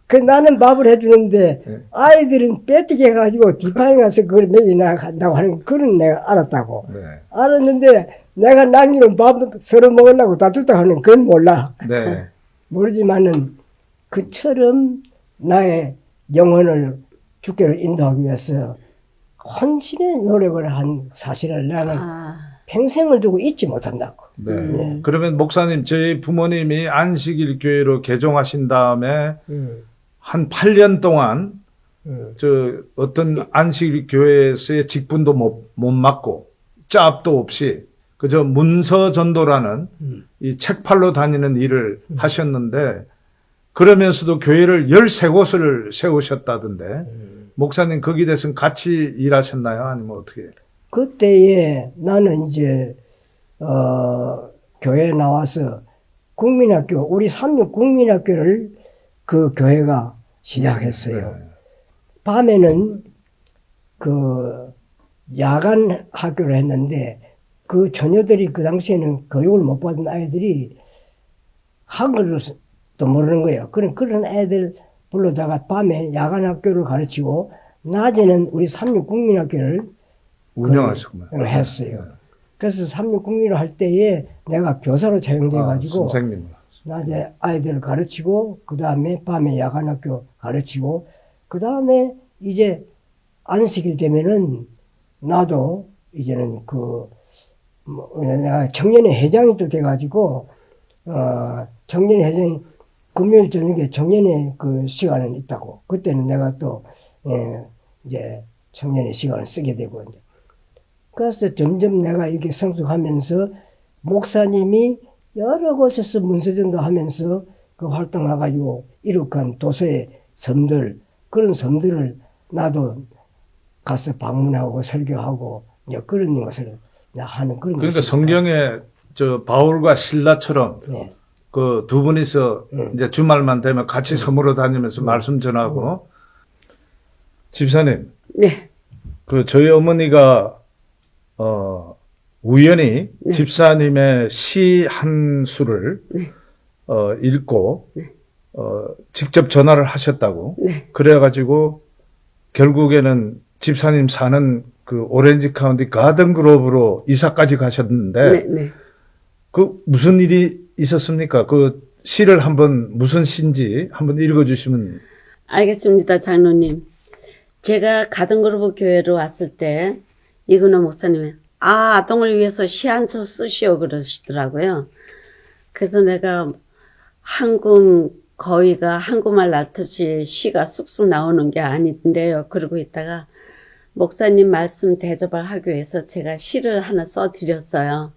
그 나는 밥을 해주는데 아이들은 빼뜨기 해가지고 뒷방에 가서 그걸 먹이나 한다고 하는 그런 내가 알았다고. 네. 알았는데 내가 남기는 밥 서로 먹으려고 다투다 하는 그건 몰라. 네. 모르지만은 그처럼 나의 영혼을 주께로 인도하기 위해서 헌신의 노력을 한 사실을 나는 평생을 두고 잊지 못한다고. 네. 그러면 목사님, 저희 부모님이 안식일 교회로 개종하신 다음에 한 8년 동안 저 어떤 안식일 교회에서의 직분도 못 맡고 짭도 없이 그저 문서 전도라는 이 책팔로 다니는 일을 하셨는데 그러면서도 교회를 13곳을 세우셨다던데 목사님 거기 대해서는 같이 일하셨나요? 아니면 어떻게? 그때에 나는 이제 교회에 나와서 국민학교 우리 삼육 국민학교를 그 교회가 시작했어요. 네. 밤에는 그 야간 학교를 했는데 그 처녀들이 그 당시에는 교육을 못 받은 아이들이 한글을 또 모르는 거예요. 그런 애들 불러다가 밤에 야간 학교를 가르치고 낮에는 우리 삼육 국민학교를 운영하셨구나. 했어요. 그래서 삼육 국민을 할 때에 내가 교사로 채용돼 가지고 선생님. 낮에 아이들을 가르치고 그 다음에 밤에 야간 학교 가르치고 그 다음에 이제 안식일 되면은 나도 이제는 내가 청년회 회장이 또 돼가지고 청년회 회장이 금요일 저녁에 청년회 그 시간은 있다고. 그때는 내가 또 이제 청년회 시간을 쓰게 되고 이제. 그래서 점점 내가 이렇게 성숙하면서 목사님이 여러 곳에서 문서전도 하면서 그 활동해가지고 이룩한 도서의 섬들 그런 섬들을 나도 가서 방문하고 설교하고 이제 그런 것을 하는 그런. 그러니까 성경에 저 바울과 실라처럼 네. 그 두 분이서 이제 주말만 되면 같이 섬으로 다니면서 말씀 전하고. 집사님. 네. 그 저희 어머니가 우연히 네. 집사님의 시 한 수를 읽고 직접 전화를 하셨다고. 네. 그래가지고 결국에는 집사님 사는 그 오렌지 카운티 가든 그로브로 이사까지 가셨는데 네, 네. 그 무슨 일이 있었습니까? 그 시를 한번 무슨 시인지 한번 읽어주시면. 알겠습니다, 장로님. 제가 가든그로브 교회로 왔을 때 이근호 목사님이 아동을 위해서 시 한 수 쓰시오 그러시더라고요. 그래서 내가 거의가 한국말 낳듯이 시가 쑥쑥 나오는 게 아닌데요. 그러고 있다가 목사님 말씀 대접을 하기 위해서 제가 시를 하나 써드렸어요.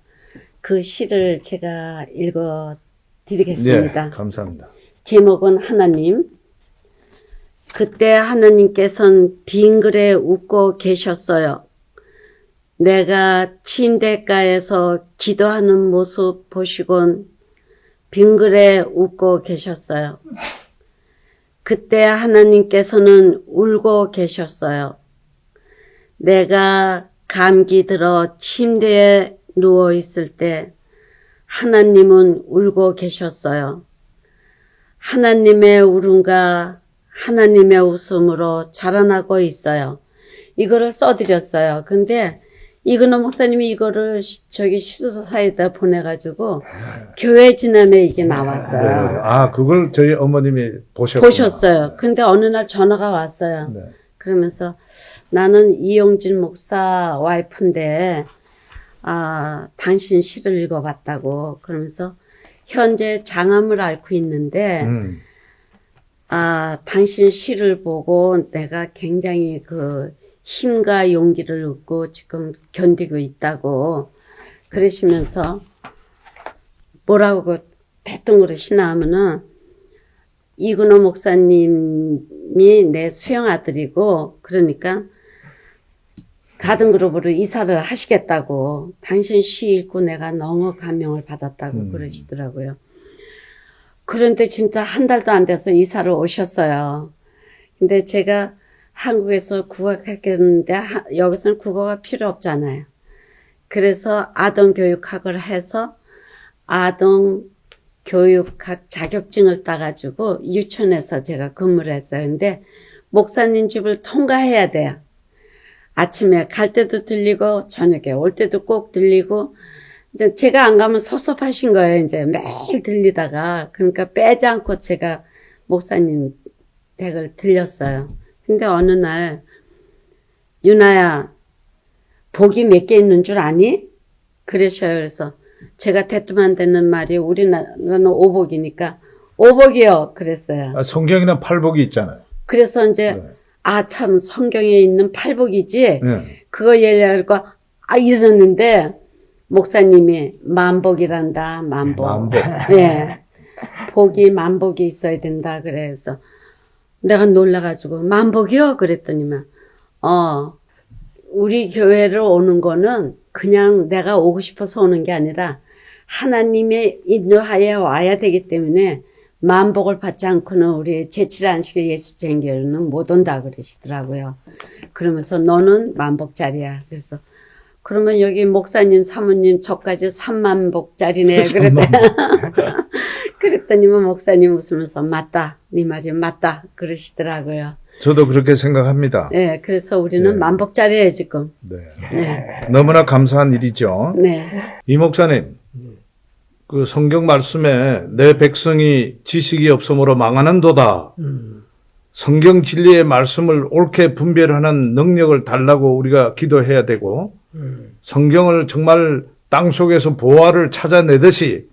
그 시를 제가 읽어드리겠습니다. 네, 감사합니다. 제목은 하나님. 그때 하나님께서는 빙그레 웃고 계셨어요. 내가 침대가에서 기도하는 모습 보시곤 빙그레 웃고 계셨어요. 그때 하나님께서는 울고 계셨어요. 내가 감기 들어 침대에 누워 있을 때 하나님은 울고 계셨어요. 하나님의 울음과 하나님의 웃음으로 자라나고 있어요. 이거를 써드렸어요. 근데 이근호 목사님이 이거를 저기 시소사에다 보내가지고 교회 지난해 이게 나왔어요. 네. 아, 그걸 저희 어머님이 보셨구나. 보셨어요. 근데 어느 날 전화가 왔어요. 네. 그러면서 나는 이용진 목사 와이프인데 당신 시를 읽어봤다고. 그러면서 현재 장암을 앓고 있는데 당신 시를 보고 내가 굉장히 그 힘과 용기를 얻고 지금 견디고 있다고 그러시면서 뭐라고 대뜸 그러시나 하면은 이근호 목사님이 내 수영 아들이고 그러니까 가든그룹으로 이사를 하시겠다고 당신 시 읽고 내가 너무 감명을 받았다고 그러시더라고요. 그런데 진짜 한 달도 안 돼서 이사를 오셨어요. 근데 제가 한국에서 국어했겠는데 여기서는 국어가 필요 없잖아요. 그래서 아동교육학을 해서 아동교육학 자격증을 따가지고 유치원에서 제가 근무를 했어요. 근데 목사님 집을 통과해야 돼요. 아침에 갈 때도 들리고 저녁에 올 때도 꼭 들리고 이제 제가 안 가면 섭섭하신 거예요. 이제 매일 들리다가 그러니까 빼지 않고 제가 목사님 댁을 들렸어요. 근데 어느 날 유나야 복이 몇 개 있는 줄 아니? 그러셔요. 그래서 제가 대뜸 안 되는 말이 우리나라는 오복이니까 오복이요 그랬어요. 아, 성경에는 팔복이 있잖아요. 그래서 이제 네. 참 성경에 있는 팔복이지 네. 그거 얘기하고 이러는데 목사님이 만복이란다. 만복. 만복. 예. 복이 만복이 있어야 된다. 그래서 내가 놀라가지고 만복이요? 그랬더니만 우리 교회를 오는 거는 그냥 내가 오고 싶어서 오는 게 아니라 하나님의 인도하에 와야 되기 때문에 만복을 받지 않고는 우리 제7 안식일 예수쟁교회는 못 온다 그러시더라고요. 그러면서 너는 만복짜리야. 그래서 그러면 여기 목사님 사모님 저까지 3만복짜리네. 그랬더니만 목사님 웃으면서 맞다. 네 말이 맞다. 그러시더라고요. 저도 그렇게 생각합니다. 네, 그래서 우리는 네. 만복짜리예요 지금. 네. 네. 너무나 감사한 일이죠. 네. 이 목사님, 그 성경 말씀에 내 백성이 지식이 없으므로 망하는도다. 성경 진리의 말씀을 옳게 분별하는 능력을 달라고 우리가 기도해야 되고 성경을 정말 땅속에서 보화를 찾아내듯이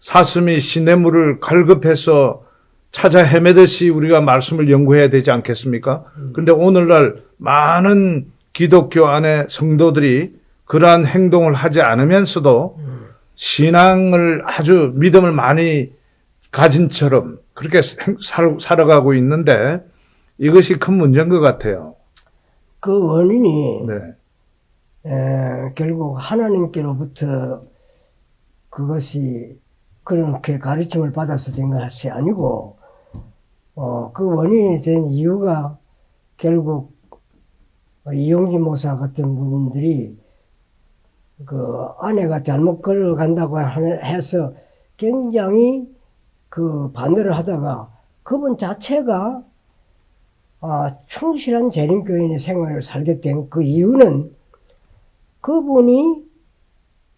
사슴이 시냇물을 갈급해서 찾아 헤매듯이 우리가 말씀을 연구해야 되지 않겠습니까? 그런데 오늘날 많은 기독교 안에 성도들이 그러한 행동을 하지 않으면서도 신앙을 아주 믿음을 많이 가진처럼 그렇게 살아가고 있는데 이것이 큰 문제인 것 같아요. 그 원인이 네. 결국 하나님께로부터 그것이 그렇게 가르침을 받아서 된 것이 아니고 그 원인이 된 이유가 결국 이용진 목사 같은 분들이 그 아내가 잘못 걸어간다고 해서 굉장히 그 반대를 하다가 그분 자체가 충실한 재림교인의 생활을 살게 된 그 이유는 그분이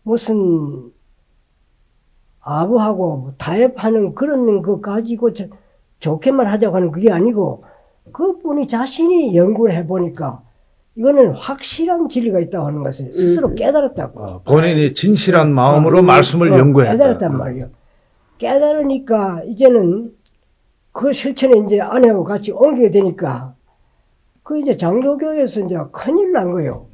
무슨 아부하고 타협하는 그런 거 가지고 좋게만 하자고 하는 그게 아니고 그분이 자신이 연구를 해보니까 이거는 확실한 진리가 있다고 하는 것을 스스로 깨달았다고. 본인이 진실한 마음으로 말씀을 연구했다. 깨달았단 말이에요. 깨달으니까 이제는 그 실천에 이제 아내하고 같이 옮기게 되니까 그 이제 장로교에서 이제 큰일 난 거예요.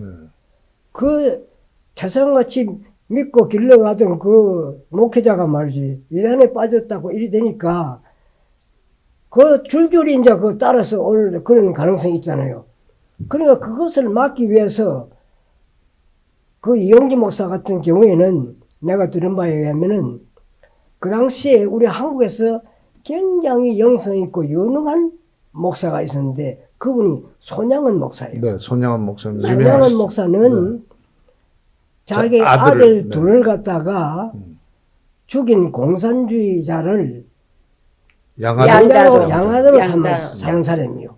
그 태산같이 믿고 길러가던 그 목회자가 말이지 이단에 빠졌다고 일이 되니까 그 줄줄이 이제 그 따라서 올 그런 가능성이 있잖아요. 그러니까 그것을 막기 위해서 그 이용진 목사 같은 경우에는 내가 들은 바에 의하면은 그 당시에 우리 한국에서 굉장히 영성 있고 유능한 목사가 있었는데 그분이 손양은 목사예요. 네, 손양은 목사님. 손양은 목사는 자기 아들 둘을 갖다가 죽인 공산주의자를 양자로. 양자로 양자로. 사는 사람이요.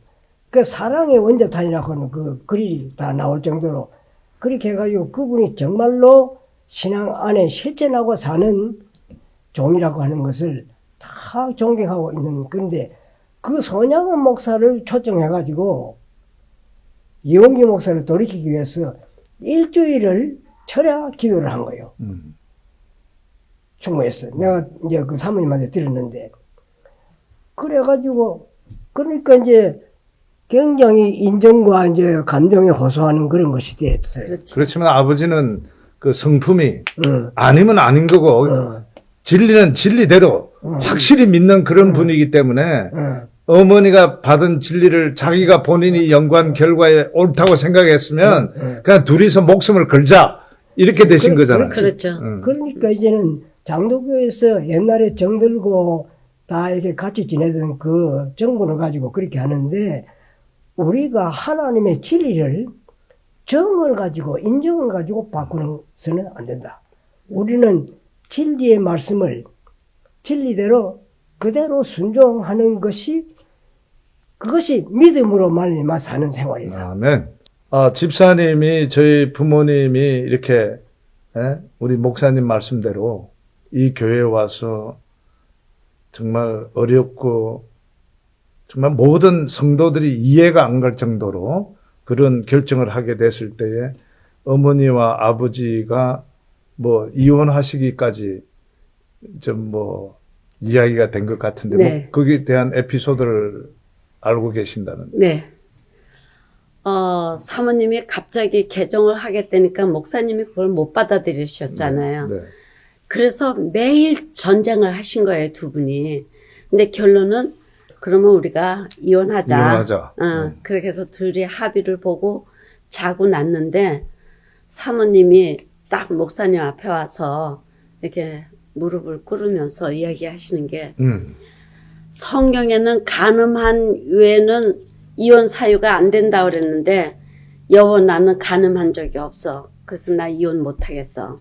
그 사랑의 원자탄이라고 하는 그 글이 다 나올 정도로 그렇게 해가지고 그분이 정말로 신앙 안에 실천하고 사는 종이라고 하는 것을 다 존경하고 있는 건데 그 손양원 목사를 초청해가지고 이용기 목사를 돌이키기 위해서 일주일을 철야 기도를 한 거예요. 충무했어요. 내가 이제 그 사모님한테 들었는데 그래가지고 그러니까 이제 굉장히 인정과 이제 감정에 호소하는 그런 것이 됐어요. 그렇죠. 그렇지만 아버지는 그 성품이 응. 아니면 아닌 거고 응. 진리는 진리대로 확실히 믿는 그런 분이기 때문에 응. 어머니가 받은 진리를 자기가 본인이 연구한 결과에 옳다고 생각했으면 그냥 둘이서 목숨을 걸자 이렇게 되신 거잖아요. 그렇죠. 그러니까 이제는 장로교에서 옛날에 정들고 다 이렇게 같이 지내던 그 정분을 가지고 그렇게 하는데 우리가 하나님의 진리를 정을 가지고 인정을 가지고 바꾸서는 안 된다. 우리는 진리의 말씀을 진리대로 그대로 순종하는 것이 그것이 믿음으로 말미암아 사는 생활이다. 아멘. 집사님이 저희 부모님이 이렇게 우리 목사님 말씀대로 이 교회에 와서 정말 어렵고 정말 모든 성도들이 이해가 안 갈 정도로 그런 결정을 하게 됐을 때에 어머니와 아버지가 뭐 이혼하시기까지 좀 뭐 이야기가 된 것 같은데 네. 뭐 거기에 대한 에피소드를 알고 계신다는. 네. 사모님이 갑자기 개종을 하겠다니까 목사님이 그걸 못 받아들이셨잖아요. 네. 그래서 매일 전쟁을 하신 거예요, 두 분이. 근데 결론은 그러면 우리가 이혼하자. 그렇게 해서 둘이 합의를 보고 자고 났는데 사모님이 딱 목사님 앞에 와서 이렇게 무릎을 꿇으면서 이야기하시는 게 성경에는 간음한 외에는 이혼 사유가 안 된다 그랬는데 여보 나는 간음한 적이 없어. 그래서 나 이혼 못 하겠어.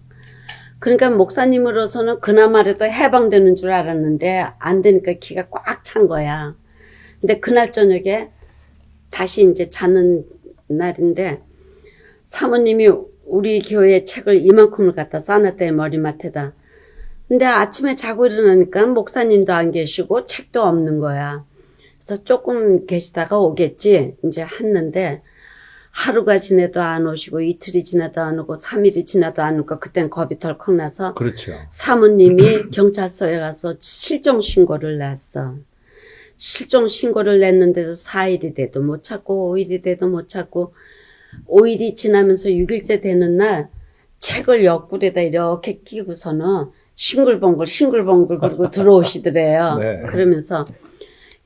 그러니까 목사님으로서는 그나마라도 해방되는 줄 알았는데 안 되니까 기가 꽉 찬 거야. 근데 그날 저녁에 다시 이제 자는 날인데 사모님이 우리 교회 책을 이만큼을 갖다 싸놨대요, 머리맡에다. 근데 아침에 자고 일어나니까 목사님도 안 계시고 책도 없는 거야. 그래서 조금 계시다가 오겠지 이제 했는데 하루가 지나도 안 오시고 이틀이 지나도 안 오고 3일이 지나도 안 오고 그땐 겁이 덜컥 나서 그렇죠. 사모님이 경찰서에 가서 실종 신고를 냈어. 실종 신고를 냈는데도 4일이 돼도 못 찾고 5일이 돼도 못 찾고 5일이 지나면서 6일째 되는 날 책을 옆구리에다 이렇게 끼고서는 싱글벙글 그러고 들어오시더래요. 네. 그러면서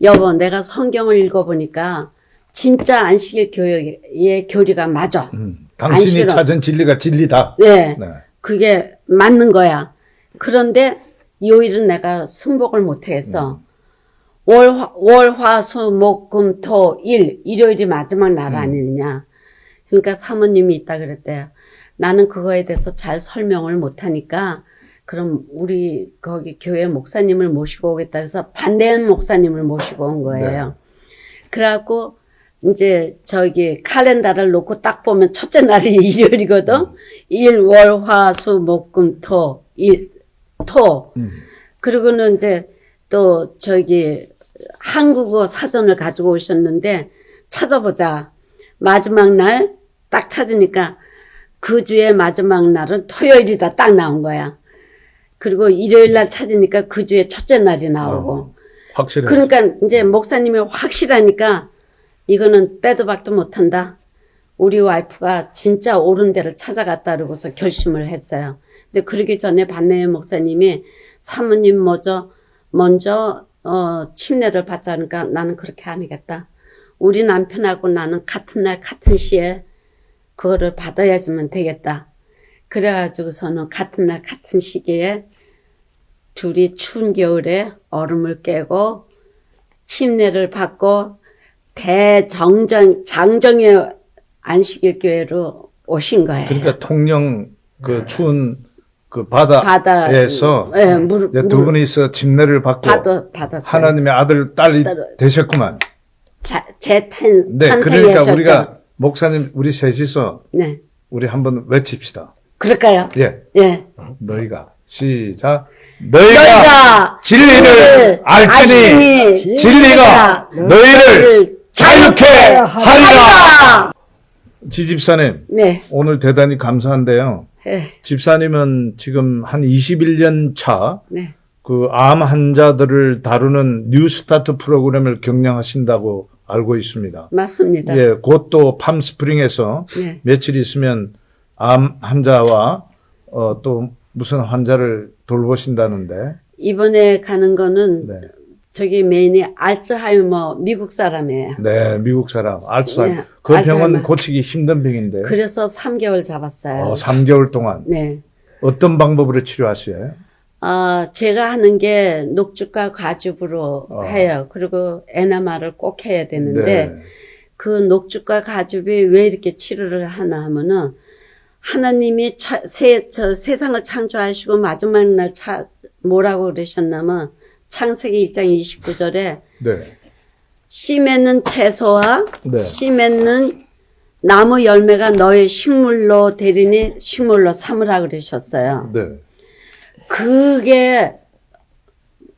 여보 내가 성경을 읽어보니까 진짜 안식일 교회의 교리가 맞아. 당신이 안식일은- 찾은 진리가 진리다. 네. 네. 그게 맞는 거야. 그런데 요일은 내가 승복을 못하겠어. 월, 화, 수, 목, 금, 토, 일. 일요일이 마지막 날 아니냐. 그러니까 사모님이 있다 그랬대요. 나는 그거에 대해서 잘 설명을 못하니까 그럼 우리 거기 교회 목사님을 모시고 오겠다 해서 반대한 목사님을 모시고 온 거예요. 그래갖고 이제 저기 칼렌더를 놓고 딱 보면 첫째 날이 일요일이거든. 일, 월, 화, 수, 목, 금, 토, 일, 토. 그리고는 이제 또 저기 한국어 사전을 가지고 오셨는데 찾아보자. 마지막 날 딱 찾으니까 그 주의 마지막 날은 토요일이다 딱 나온 거야. 그리고 일요일 날 찾으니까 그 주의 첫째 날이 나오고. 확실해. 그러니까 이제 목사님이 확실하니까 이거는 빼도 박도 못한다. 우리 와이프가 진짜 옳은 데를 찾아갔다 그러고서 결심을 했어요. 근데 그러기 전에 반내의 목사님이 사모님 먼저 침례를 받자 하니까 나는 그렇게 안 하겠다. 우리 남편하고 나는 같은 날 같은 시에 그거를 받아야지만 되겠다. 그래가지고서는 같은 날 같은 시기에 둘이 추운 겨울에 얼음을 깨고 침례를 받고 장정의 안식일 교회로 오신 거예요. 그러니까 통영 그 추운 그 바다에서 예, 이제 두 분이서 침례를 받고 받았어요. 하나님의 아들, 딸이 되셨구만. 제 네, 탄생이셨죠. 그러니까 우리가 목사님 우리 셋이서 네. 우리 한번 외칩시다. 그럴까요? 예, 예. 너희가 시작. 너희가 진리를 진리를 알지니 진리가 너희를 자유케 하리라. 지집사님, 네. 오늘 대단히 감사한데요. 예. 집사님은 지금 한 21년 차 네. 그 암 환자들을 다루는 뉴스타트 프로그램을 경영하신다고 알고 있습니다. 맞습니다. 예, 곧 또 팜스프링에서 네. 며칠 있으면 암 환자와 또 무슨 환자를 돌보신다는데. 이번에 가는 거는 네. 저기 메인이 알츠하이머 미국 사람이에요. 네, 미국 사람 알츠하이머. 네, 그 알츠하이머. 병은 고치기 힘든 병인데. 그래서 3개월 잡았어요. 3개월 동안 네. 어떤 방법으로 치료하셔요? 제가 하는 게 녹즙과 과즙으로 해요. 그리고 에나마를 꼭 해야 되는데 네. 그 녹즙과 과즙이 왜 이렇게 치료를 하나 하면은 하나님이 세상을 창조하시고 마지막 날 뭐라고 그러셨냐면 창세기 1장 29절에 네. 씨 맺는 채소와 네. 씨 맺는 나무 열매가 너의 식물로 되리니 식물로 삼으라 그러셨어요. 네. 그게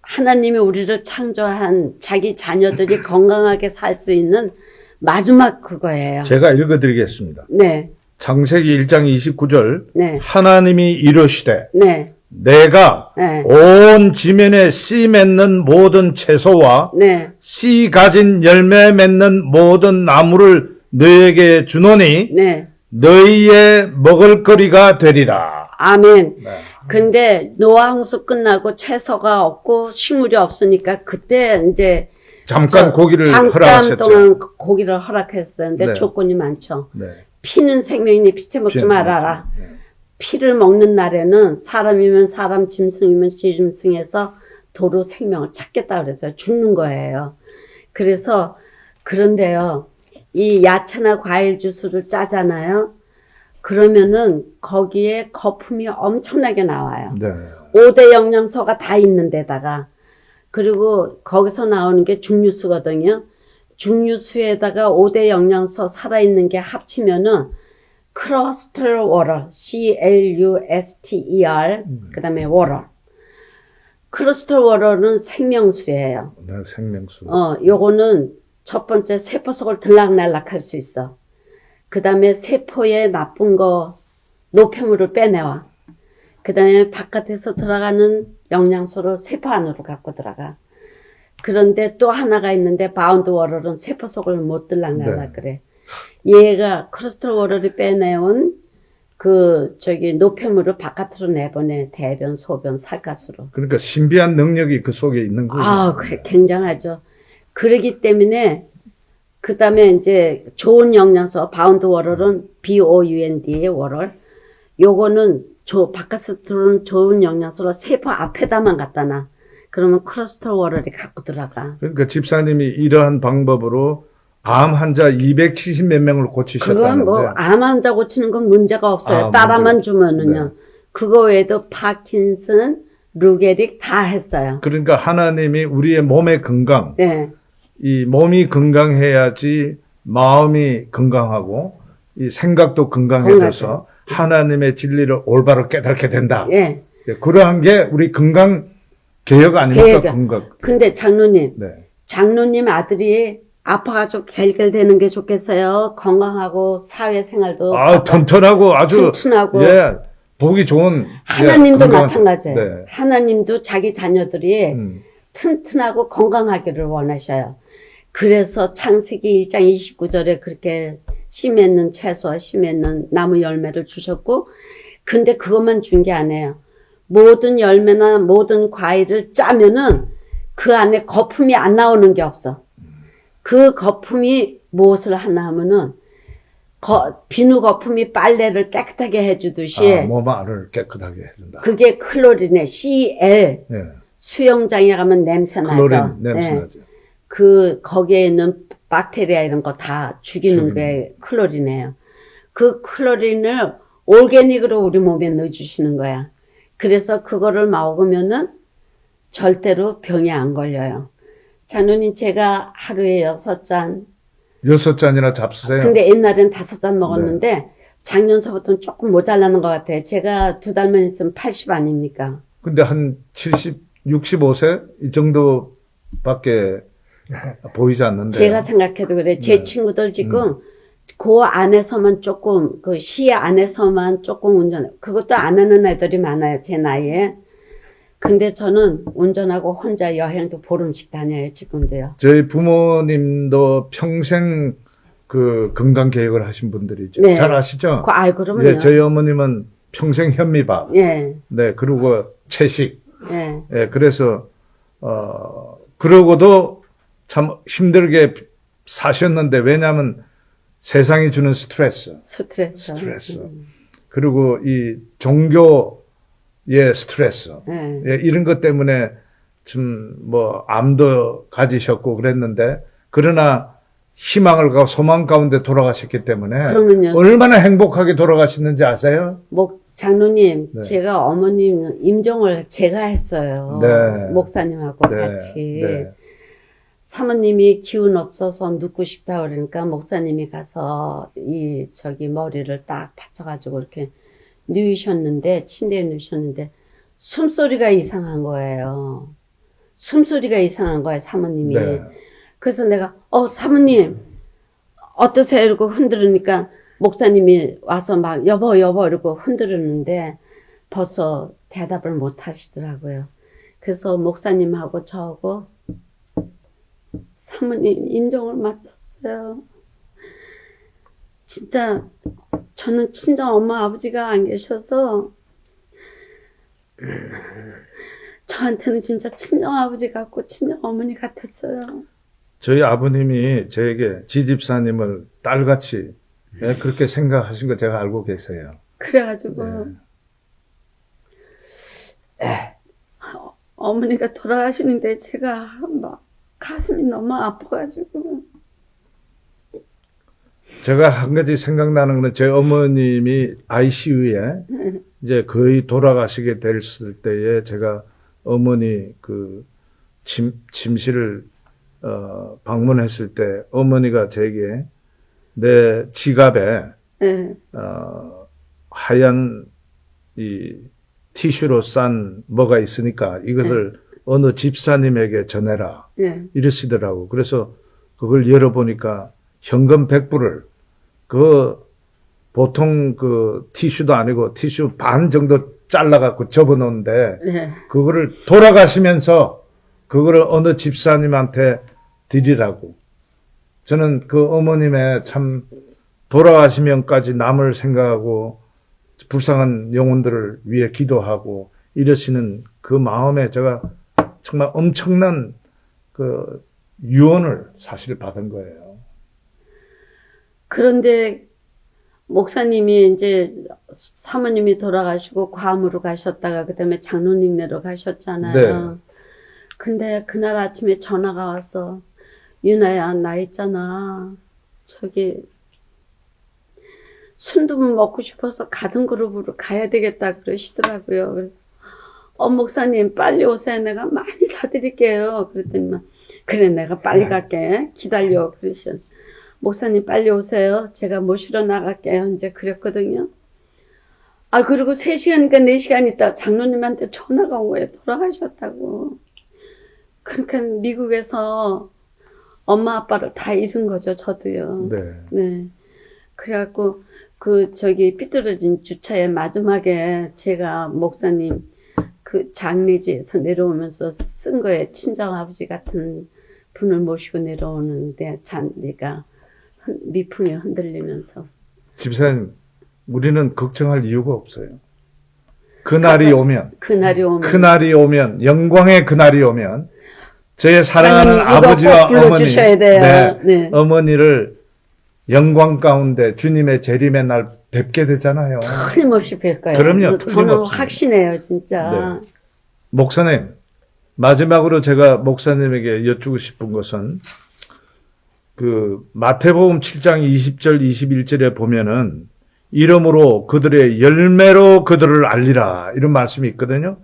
하나님이 우리를 창조한 자기 자녀들이 건강하게 살 수 있는 마지막 그거예요. 제가 읽어드리겠습니다. 네, 창세기 1장 29절. 네, 하나님이 이르시되 네, 내가 네, 온 지면에 씨 맺는 모든 채소와 네, 씨 가진 열매 맺는 모든 나무를 너에게 주노니 네. 너희의 먹을거리가 되리라. 아멘. 네. 근데 노아홍수 끝나고 채소가 없고 식물이 없으니까 그때 이제 잠깐 고기를 잠깐 허락하셨죠. 동안 고기를 허락했었는데 네. 조건이 많죠. 네. 피는 생명이니 피채 먹지 피는 말아라. 네. 피를 먹는 날에는 사람이면 사람, 짐승이면 짐승에서 도로 생명을 찾겠다 그래서 죽는 거예요. 그래서 그런데요, 이 야채나 과일 주스를 짜잖아요. 그러면은 거기에 거품이 엄청나게 나와요. 네. 5대 영양소가 다 있는 데다가 그리고 거기서 나오는 게 죽류수거든요. 죽류수에다가 5대 영양소 살아있는 게 합치면은 크러스टर 워터, CLUSTER, 그 다음에 워터. 크러스टर 워터는 생명수예요. 네, 생명수. 요거는 첫 번째 세포 속을 들락날락 할 수 있어. 그 다음에 세포에 나쁜 거, 노폐물을 빼내와. 그 다음에 바깥에서 들어가는 영양소를 세포 안으로 갖고 들어가. 그런데 또 하나가 있는데 바운드 워터는 세포 속을 못 들락날락 그래. 얘가 크러스터 워터를 빼내온 노폐물을 바깥으로 내보내. 대변, 소변, 살갗으로. 그러니까 신비한 능력이 그 속에 있는 거예요. 그래, 굉장하죠. 그러기 때문에 그 다음에 이제 좋은 영양소, 바운드 워럴은 BOUND의 워럴. 요거는 바깥에서 들어오는 좋은 영양소를 세포 앞에다만 갖다 놔. 그러면 크러스터 워럴이 갖고 들어가. 그러니까 집사님이 이러한 방법으로 암 환자 270 몇 명을 고치셨다는데. 그건 암 환자 고치는 건 문제가 없어요. 아, 따라만 문제. 주면은요. 네. 그거 외에도 파킨슨, 루게릭 다 했어요. 그러니까 하나님이 우리의 몸의 건강, 네. 이 몸이 건강해야지 마음이 건강하고 이 생각도 건강해져서 하나님의 진리를 올바로 깨닫게 된다. 예. 그러한 게 우리 건강 개혁 아닙니까? 건강. 근데 장로님, 네. 장로님 아들이 아파가지고 갤갤대는 게 좋겠어요. 건강하고 사회생활도 튼튼하고 아주 튼튼하고. 예, 보기 좋은. 하나님도 예, 건강한- 마찬가지예요. 네. 하나님도 자기 자녀들이 튼튼하고 건강하기를 원하셔요. 그래서 창세기 1장 29절에 그렇게 씨 맺는 채소와 씨 맺는 나무 열매를 주셨고, 근데 그것만 준 게 아니에요. 모든 열매나 모든 과일을 짜면은 그 안에 거품이 안 나오는 게 없어. 그 거품이 무엇을 하나 하면은 비누 거품이 빨래를 깨끗하게 해주듯이 몸 안을 깨끗하게 해준다. 그게 클로린에 CL 예. 수영장에 가면 냄새 나죠. 클로린 냄새 네. 나죠. 거기에 있는 박테리아 이런 거 다 죽이는 게 클로린이에요. 그 클로린을 올게닉으로 우리 몸에 넣어주시는 거야. 그래서 그거를 먹으면은 절대로 병이 안 걸려요. 장로님, 제가 하루에 6잔. 6잔이나 잡수세요? 근데 옛날엔 5잔 먹었는데 작년서부터는 조금 모자라는 것 같아요. 제가 2달만 있으면 80 아닙니까? 근데 한 70, 65세? 이 정도밖에 보이지 않는데. 제가 생각해도 그래. 제 네. 친구들 지금 그 안에서만 조금, 그 시 안에서만 조금 운전, 그것도 안 하는 애들이 많아요. 제 나이에. 근데 저는 운전하고 혼자 여행도 보름씩 다녀요. 지금도요. 저희 부모님도 평생 그 건강 계획을 하신 분들이죠. 네. 잘 아시죠? 그러면요. 예, 저희 어머님은 평생 현미밥. 예, 네, 그리고 채식. 예. 예, 그래서, 그러고도 참 힘들게 사셨는데, 왜냐하면 세상이 주는 스트레스. 스트레스. 그리고 이 종교의 스트레스. 예. 예, 이런 것 때문에 좀 뭐 암도 가지셨고 그랬는데, 그러나 희망을 갖고 소망 가운데 돌아가셨기 때문에 그러면요. 얼마나 행복하게 돌아가셨는지 아세요? 장로님, 네. 제가 어머님 임종을 제가 했어요. 네. 목사님하고 네, 같이. 네. 사모님이 기운 없어서 눕고 싶다 그러니까 목사님이 가서 머리를 딱 받쳐가지고 이렇게 누이셨는데, 침대에 누이셨는데, 숨소리가 이상한 거예요. 숨소리가 이상한 거예요, 사모님이. 네. 그래서 내가, 사모님, 어떠세요? 이러고 흔들으니까, 목사님이 와서 막 여보 이러고 흔들었는데 벌써 대답을 못 하시더라고요. 그래서 목사님하고 저하고 사모님 임종을 맡았어요. 진짜 저는 친정 엄마 아버지가 안 계셔서 저한테는 진짜 친정 아버지 같고 친정 어머니 같았어요. 저희 아버님이 저에게 지집사님을 딸같이 예, 그렇게 생각하신 거 제가 알고 계세요. 그래가지고 어머니가 돌아가시는데 제가 막 가슴이 너무 아파가지고. 제가 한 가지 생각나는 건 저희 어머님이 ICU에 이제 거의 돌아가시게 됐을 때에 제가 어머니 그 침실을 방문했을 때 어머니가 제게 내 지갑에 네. 하얀 이 티슈로 싼 뭐가 있으니까 이것을 어느 집사님에게 전해라 네. 이러시더라고. 그래서 그걸 열어보니까 현금 100불을 그 보통 그 티슈도 아니고 티슈 반 정도 잘라갖고 접어놓는데 네. 그거를 돌아가시면서 그거를 어느 집사님한테 드리라고. 저는 그 어머님의 참 돌아가시면까지 남을 생각하고 불쌍한 영혼들을 위해 기도하고 이러시는 그 마음에 제가 정말 엄청난 그 유언을 사실 받은 거예요. 그런데 목사님이 이제 사모님이 돌아가시고 괌으로 가셨다가 그다음에 장로님네로 가셨잖아요. 네. 근데 그날 아침에 전화가 와서 유나야 나 있잖아 저기 순두부 먹고 싶어서 가든 그룹으로 가야 되겠다 그러시더라고요. 그래서 목사님 빨리 오세요. 내가 많이 사드릴게요. 그랬더니 그래 내가 빨리 갈게 기다려 그러셔. 목사님 빨리 오세요. 제가 모시러 나갈게요. 이제 그랬거든요. 그리고 3시간이니까 4시간 있다 장로님한테 전화가 온 거예요. 돌아가셨다고. 그러니까 미국에서 엄마 아빠를 다 잃은 거죠. 저도요. 네. 네. 그래갖고 삐뚤어진 주차에 마지막에 제가 목사님 그 장례지에서 내려오면서 쓴 거예요. 친정아버지 같은 분을 모시고 내려오는데 잔디가 미풍에 흔들리면서. 집사님, 우리는 걱정할 이유가 없어요. 그날이 오면, 영광의 그날이 오면, 저의 사랑하는 아버지와 어머니, 네. 어머니를 영광 가운데 주님의 재림의 날 뵙게 되잖아요. 틀림없이 뵐 거예요. 그럼요, 저는 틀림없습니다. 확신해요, 진짜. 네. 목사님, 마지막으로 제가 목사님에게 여쭈고 싶은 것은, 마태복음 7장 20절, 21절에 보면은, 이름으로 그들의 열매로 그들을 알리라. 이런 말씀이 있거든요.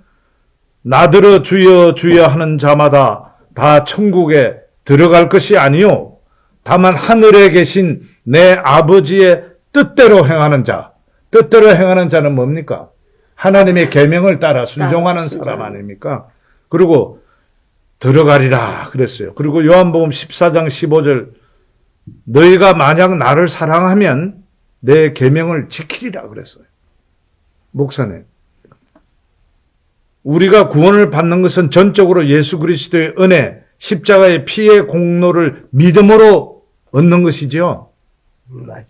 나더러 주여 주여 하는 자마다 다 천국에 들어갈 것이 아니요 다만 하늘에 계신 내 아버지의 뜻대로 행하는 자. 뜻대로 행하는 자는 뭡니까? 하나님의 계명을 따라 순종하는 사람 아닙니까? 그리고 들어가리라 그랬어요. 그리고 요한복음 14장 15절 너희가 만약 나를 사랑하면 내 계명을 지키리라 그랬어요. 목사님, 우리가 구원을 받는 것은 전적으로 예수 그리스도의 은혜, 십자가의 피의 공로를 믿음으로 얻는 것이죠. 맞아요.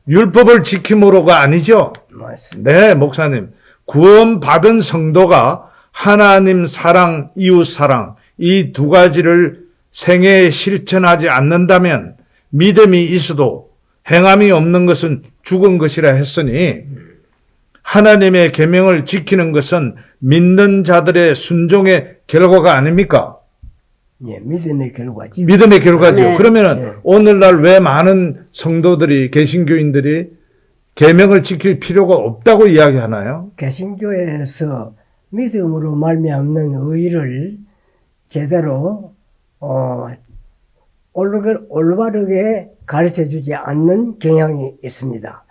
율법을 지킴으로가 아니죠. 맞습니다. 네, 목사님. 구원받은 성도가 하나님 사랑, 이웃 사랑 이 두 가지를 생애에 실천하지 않는다면 믿음이 있어도 행함이 없는 것은 죽은 것이라 했으니 하나님의 계명을 지키는 것은 믿는 자들의 순종의 결과가 아닙니까? 예, 믿음의 결과죠. 믿음의 결과죠. 네. 그러면은 네. 오늘날 왜 많은 성도들이 개신교인들이 계명을 지킬 필요가 없다고 이야기하나요? 개신교에서 믿음으로 말미암는 의를 제대로 올바르게 가르쳐주지 않는 경향이 있습니다.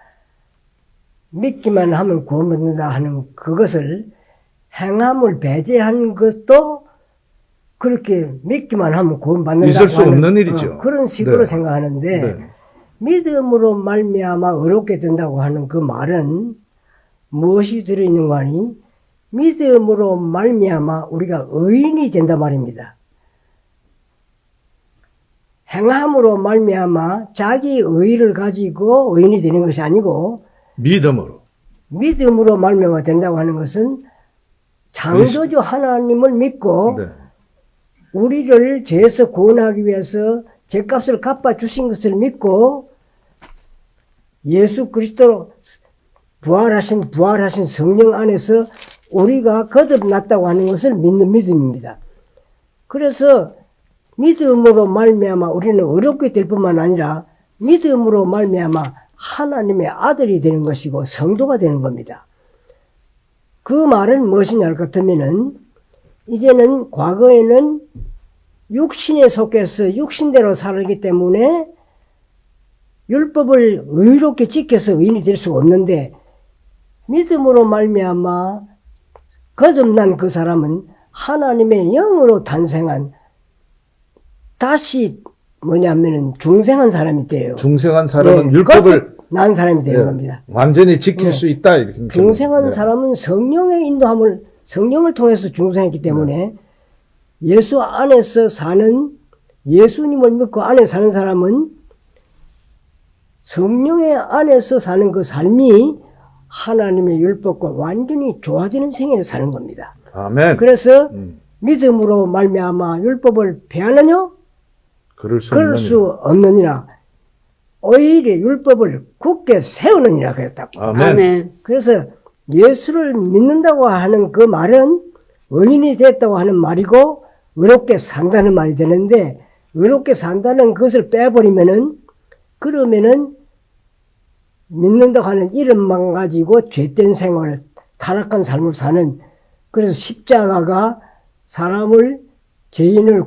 믿기만 하면 구원받는다 하는 그것을 행함을 배제한 것도 그렇게 믿기만 하면 구원받는다고 있을 수 하는 없는 일이죠. 그런 식으로 네. 생각하는데 네. 믿음으로 말미암아 의롭게 된다고 하는 그 말은 무엇이 들어있는 거 아니? 믿음으로 말미암아 우리가 의인이 된다 말입니다. 행함으로 말미암아 자기 의를 가지고 의인이 되는 것이 아니고 믿음으로 말미암아 된다고 하는 것은 창조주 하나님을 믿고 네. 우리를 죄에서 구원하기 위해서 죄값을 갚아주신 것을 믿고 예수 그리스도로 부활하신 성령 안에서 우리가 거듭났다고 하는 것을 믿는 믿음입니다. 그래서 믿음으로 말미암아 우리는 어렵게 될 뿐만 아니라 믿음으로 말미암아 하나님의 아들이 되는 것이고 성도가 되는 겁니다. 그 말은 무엇이냐 같으면은 이제는 과거에는 육신에 속해서 육신대로 살기 때문에 율법을 의롭게 지켜서 의인이 될 수가 없는데 믿음으로 말미암아 거듭난 그 사람은 하나님의 영으로 탄생한 다시 뭐냐면은 중생한 사람이 돼요. 중생한 사람은 네, 율법을 난 사람이 되는 네, 겁니다. 완전히 지킬 네. 수 있다. 이렇게 중생한 네. 사람은 성령의 인도함을 성령을 통해서 중생했기 때문에 예수 안에서 사는 예수님을 믿고 안에 사는 사람은 성령의 안에서 사는 그 삶이 하나님의 율법과 완전히 조화되는 생애를 사는 겁니다. 아멘. 그래서 믿음으로 말미암아 율법을 폐하느냐? 그럴 수 없느니라. 오히려 율법을 굳게 세우느니라 그랬다고. 아멘. 아멘. 그래서 예수를 믿는다고 하는 그 말은 의인이 됐다고 하는 말이고 의롭게 산다는 말이 되는데 의롭게 산다는 것을 빼버리면은 그러면은 믿는다고 하는 이름만 가지고 죄된 생활, 타락한 삶을 사는 그래서 십자가가 사람을 죄인을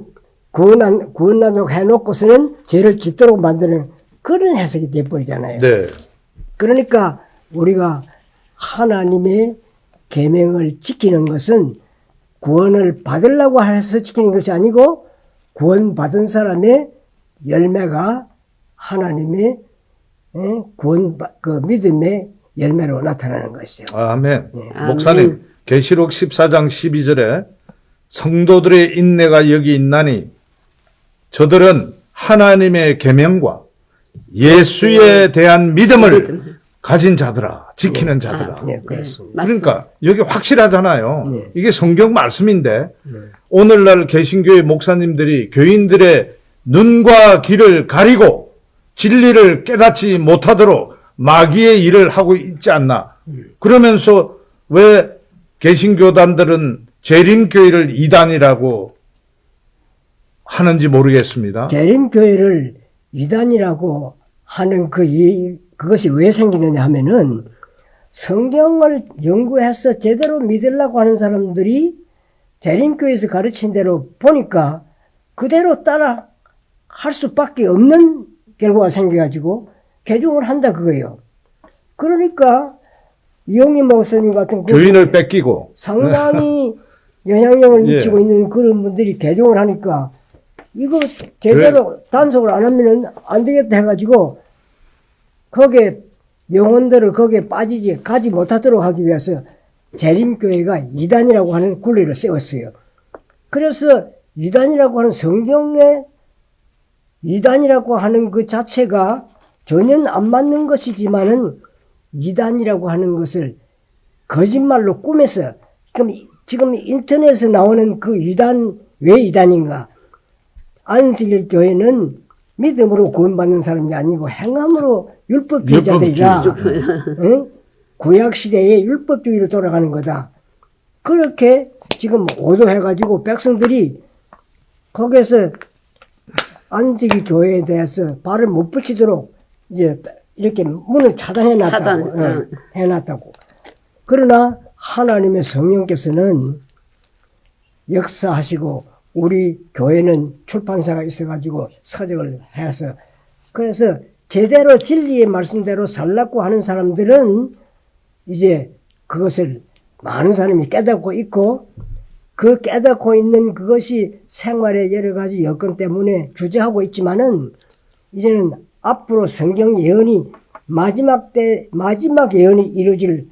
구원하도록 해놓고서는 죄를 짓도록 만드는 그런 해석이 돼버리잖아요. 네. 그러니까 우리가 하나님의 계명을 지키는 것은 구원을 받으려고 해서 지키는 것이 아니고 구원받은 사람의 열매가 하나님의 그 믿음의 열매로 나타나는 것이죠. 아멘. 네. 목사님, 계시록 14장 12절에 성도들의 인내가 여기 있나니 저들은 하나님의 계명과 예수에 대한 믿음을 가진 자들아, 지키는 자들아. 네, 그렇습니다. 그러니까 여기 확실하잖아요. 네. 이게 성경 말씀인데 오늘날 개신교의 목사님들이 교인들의 눈과 귀를 가리고 진리를 깨닫지 못하도록 마귀의 일을 하고 있지 않나. 그러면서 왜 개신교단들은 재림교회를 이단이라고 하는지 모르겠습니다. 재림교회를 이단이라고 하는 그 그것이 왜 생기느냐 하면은 성경을 연구해서 제대로 믿으려고 하는 사람들이 재림교회에서 가르친 대로 보니까 그대로 따라 할 수밖에 없는 결과가 생겨가지고 개종을 한다 그거예요. 그러니까 이용임 목사님 같은 교인을 뺏기고 상당히 영향력을 예. 미치고 있는 그런 분들이 개종을 하니까 이거 제대로 단속을 안 하면은 안 되겠다 해가지고 거기에 영혼들을 거기에 가지 못하도록 하기 위해서 재림교회가 이단이라고 하는 굴레를 세웠어요. 그래서 이단이라고 하는 성경에 이단이라고 하는 그 자체가 전혀 안 맞는 것이지만은 이단이라고 하는 것을 거짓말로 꾸며서 지금 인터넷에 나오는 그 이단 왜 이단인가? 안식일 교회는 믿음으로 구원받는 사람이 아니고 행함으로 율법주의자들이다. 응? 구약시대에 율법주의로 돌아가는 거다. 그렇게 지금 오도해가지고 백성들이 거기에서 안식일 교회에 대해서 발을 못 붙이도록 이제 이렇게 문을 차단해놨다고. 해놨다고. 그러나 하나님의 성령께서는 역사하시고 우리 교회는 출판사가 있어가지고 서적을 해서 그래서 제대로 진리의 말씀대로 살라고 하는 사람들은 이제 그것을 많은 사람이 깨닫고 있고 그 깨닫고 있는 그것이 생활의 여러 가지 여건 때문에 주저하고 있지만은 이제는 앞으로 성경 예언이 마지막 예언이 이루어질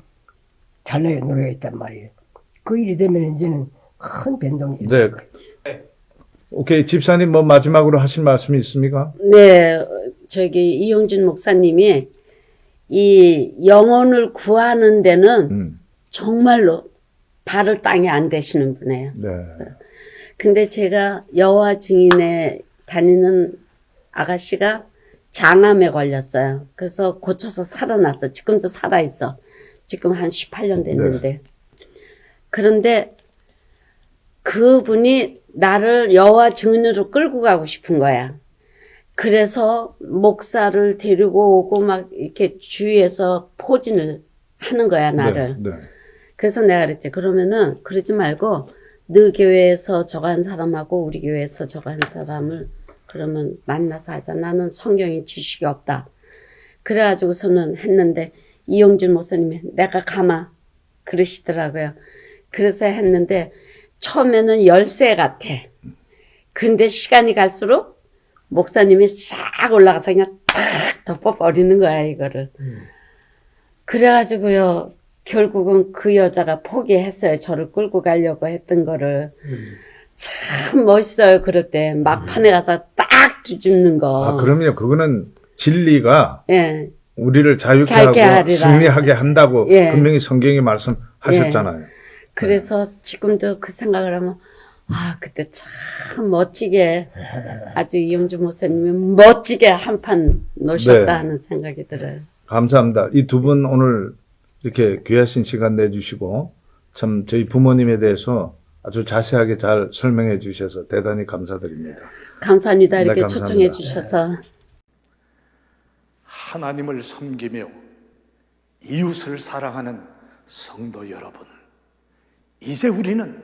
찰나에 놓여 있단 말이에요. 그 일이 되면 이제는 큰 변동이 네. 오케이. 집사님 뭐 마지막으로 하실 말씀이 있습니까? 네, 이용준 목사님이 이 영혼을 구하는 데는 정말로 발을 땅에 안 대시는 분이에요. 네. 근데 제가 여호와 증인에 다니는 아가씨가 장암에 걸렸어요. 그래서 고쳐서 살아났어. 지금도 살아있어. 지금 한 18년 됐는데. 네. 그런데 그분이 나를 여호와 증인으로 끌고 가고 싶은 거야. 그래서 목사를 데리고 오고 막 이렇게 주위에서 포진을 하는 거야, 나를. 네. 네. 그래서 내가 그랬지. 그러면은 그러지 말고 너 교회에서 저거 한 사람하고 우리 교회에서 저거 한 사람을 그러면 만나서 하자. 나는 성경에 지식이 없다. 그래가지고서는 했는데 이용준 목사님이 내가 가마 그러시더라고요. 그래서 했는데 처음에는 열쇠 같아. 근데 시간이 갈수록 목사님이 싹 올라가서 그냥 탁 덮어버리는 거야, 이거를. 그래가지고요, 결국은 그 여자가 포기했어요. 저를 끌고 가려고 했던 거를. 참 멋있어요, 그럴 때. 막판에 가서 딱 뒤집는 거. 아, 그럼요. 그거는 진리가 예. 우리를 자유케 자유케 하고 하리라. 승리하게 한다고 예. 분명히 성경이 말씀하셨잖아요. 그래서 지금도 그 생각을 하면, 아, 그때 참 멋지게, 아주 이용주 목사님이 멋지게 한판 놓으셨다 네. 하는 생각이 들어요. 감사합니다. 이 두 분 오늘 이렇게 귀하신 시간 내주시고 참 저희 부모님에 대해서 아주 자세하게 잘 설명해 주셔서 대단히 감사드립니다. 감사합니다. 네, 이렇게 감사합니다. 초청해 주셔서. 하나님을 섬기며 이웃을 사랑하는 성도 여러분, 이제 우리는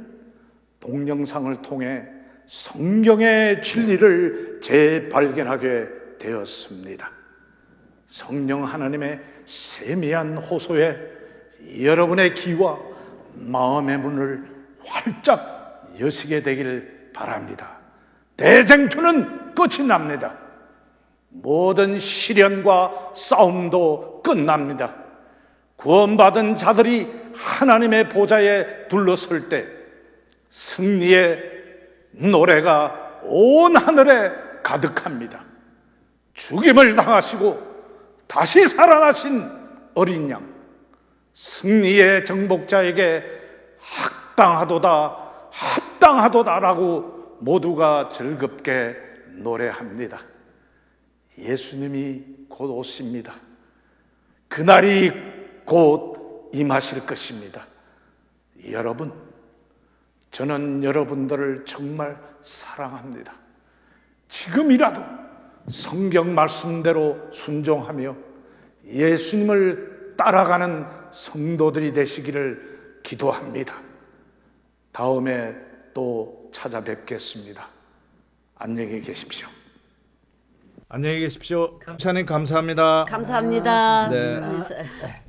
동영상을 통해 성경의 진리를 재발견하게 되었습니다. 성령 하나님의 세미한 호소에 여러분의 귀와 마음의 문을 활짝 여시게 되길 바랍니다. 대쟁투는 끝이 납니다. 모든 시련과 싸움도 끝납니다. 구원받은 자들이 하나님의 보좌에 둘러설 때 승리의 노래가 온 하늘에 가득합니다. 죽임을 당하시고 다시 살아나신 어린 양, 승리의 정복자에게 합당하도다라고 모두가 즐겁게 노래합니다. 예수님이 곧 오십니다. 그날이 곧 임하실 것입니다. 여러분, 저는 여러분들을 정말 사랑합니다. 지금이라도 성경 말씀대로 순종하며 예수님을 따라가는 성도들이 되시기를 기도합니다. 다음에 또 찾아뵙겠습니다. 안녕히 계십시오. 안녕히 계십시오. 목사님 감사합니다. 감사합니다. 네. 네.